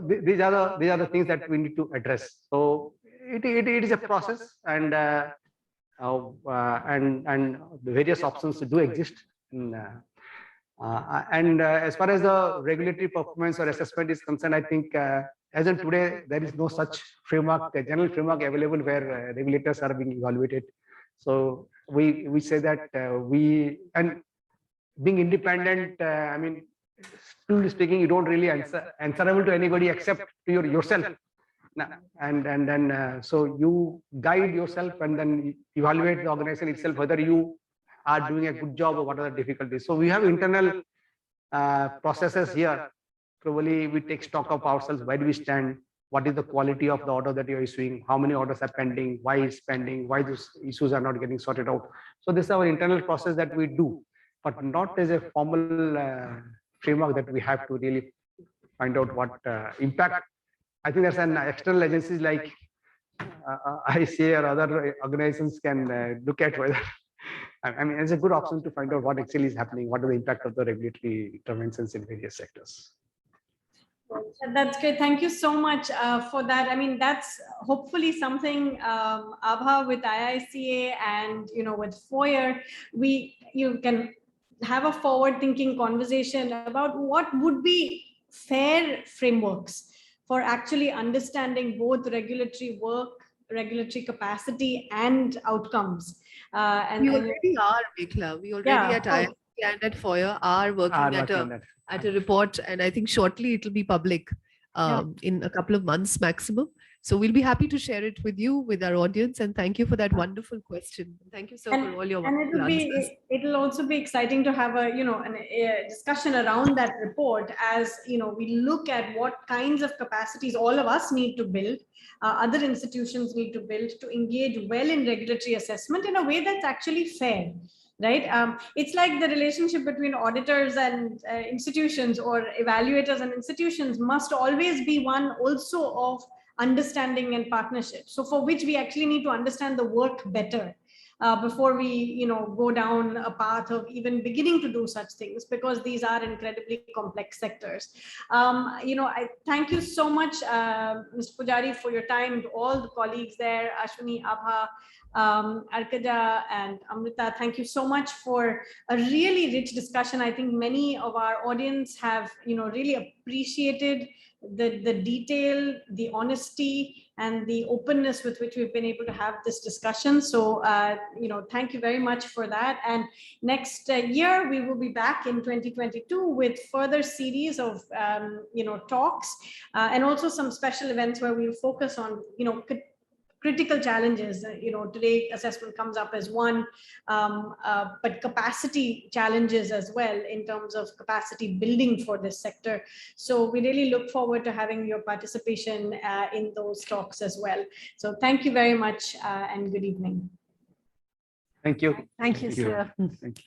these are the things that we need to address. So it is a process, and the various options do exist. And as far as the regulatory performance or assessment is concerned, I think as of today, there is no such framework, a general framework available where regulators are being evaluated. So we say that and being independent, I mean, truly speaking, you don't really answerable to anybody except to yourself. And then so you guide yourself and then evaluate the organization itself whether you are doing a good job or what are the difficulties. So we have internal processes here. Probably we take stock of ourselves, where do we stand, what is the quality of the order that you're issuing, how many orders are pending, why is pending, why these issues are not getting sorted out. So this is our internal process that we do, but not as a formal framework that we have to really find out what impact. I think there's an external agencies like IICA or other organizations can look at whether, I mean, it's a good option to find out what actually is happening, what are the impact of the regulatory interventions in various sectors. That's great. Thank you so much for that. I mean, that's hopefully something Abha with IICA and with FOIR, you can have a forward-thinking conversation about what would be fair frameworks for actually understanding both regulatory work, regulatory capacity, and outcomes. And we already are, Mekhla. We already at IICA and at FOIR are working at a report, and I think shortly it will be public in a couple of months maximum. So we'll be happy to share it with you, with our audience, and thank you for that wonderful question. Thank you so much for all your wonderful answers. It'll also be exciting to have a discussion around that report as we look at what kinds of capacities all of us need to build, other institutions need to build to engage well in regulatory assessment in a way that's actually fair. Right. It's like the relationship between auditors and institutions, or evaluators and institutions, must always be one also of understanding and partnership. So for which we actually need to understand the work better before we go down a path of even beginning to do such things, because these are incredibly complex sectors. I thank you so much, Mr. Pujari, for your time, to all the colleagues there, Ashwini, Abha, Arkaja and Amrita. Thank you so much for a really rich discussion. I think many of our audience have really appreciated the detail, the honesty, and the openness with which we've been able to have this discussion. So thank you very much for that. And next year we will be back in 2022 with further series of talks and also some special events where we'll focus on critical challenges. Today assessment comes up as one, but capacity challenges as well in terms of capacity building for this sector. So we really look forward to having your participation in those talks as well. So thank you very much and good evening. Thank you. Thank you, sir. Thank you.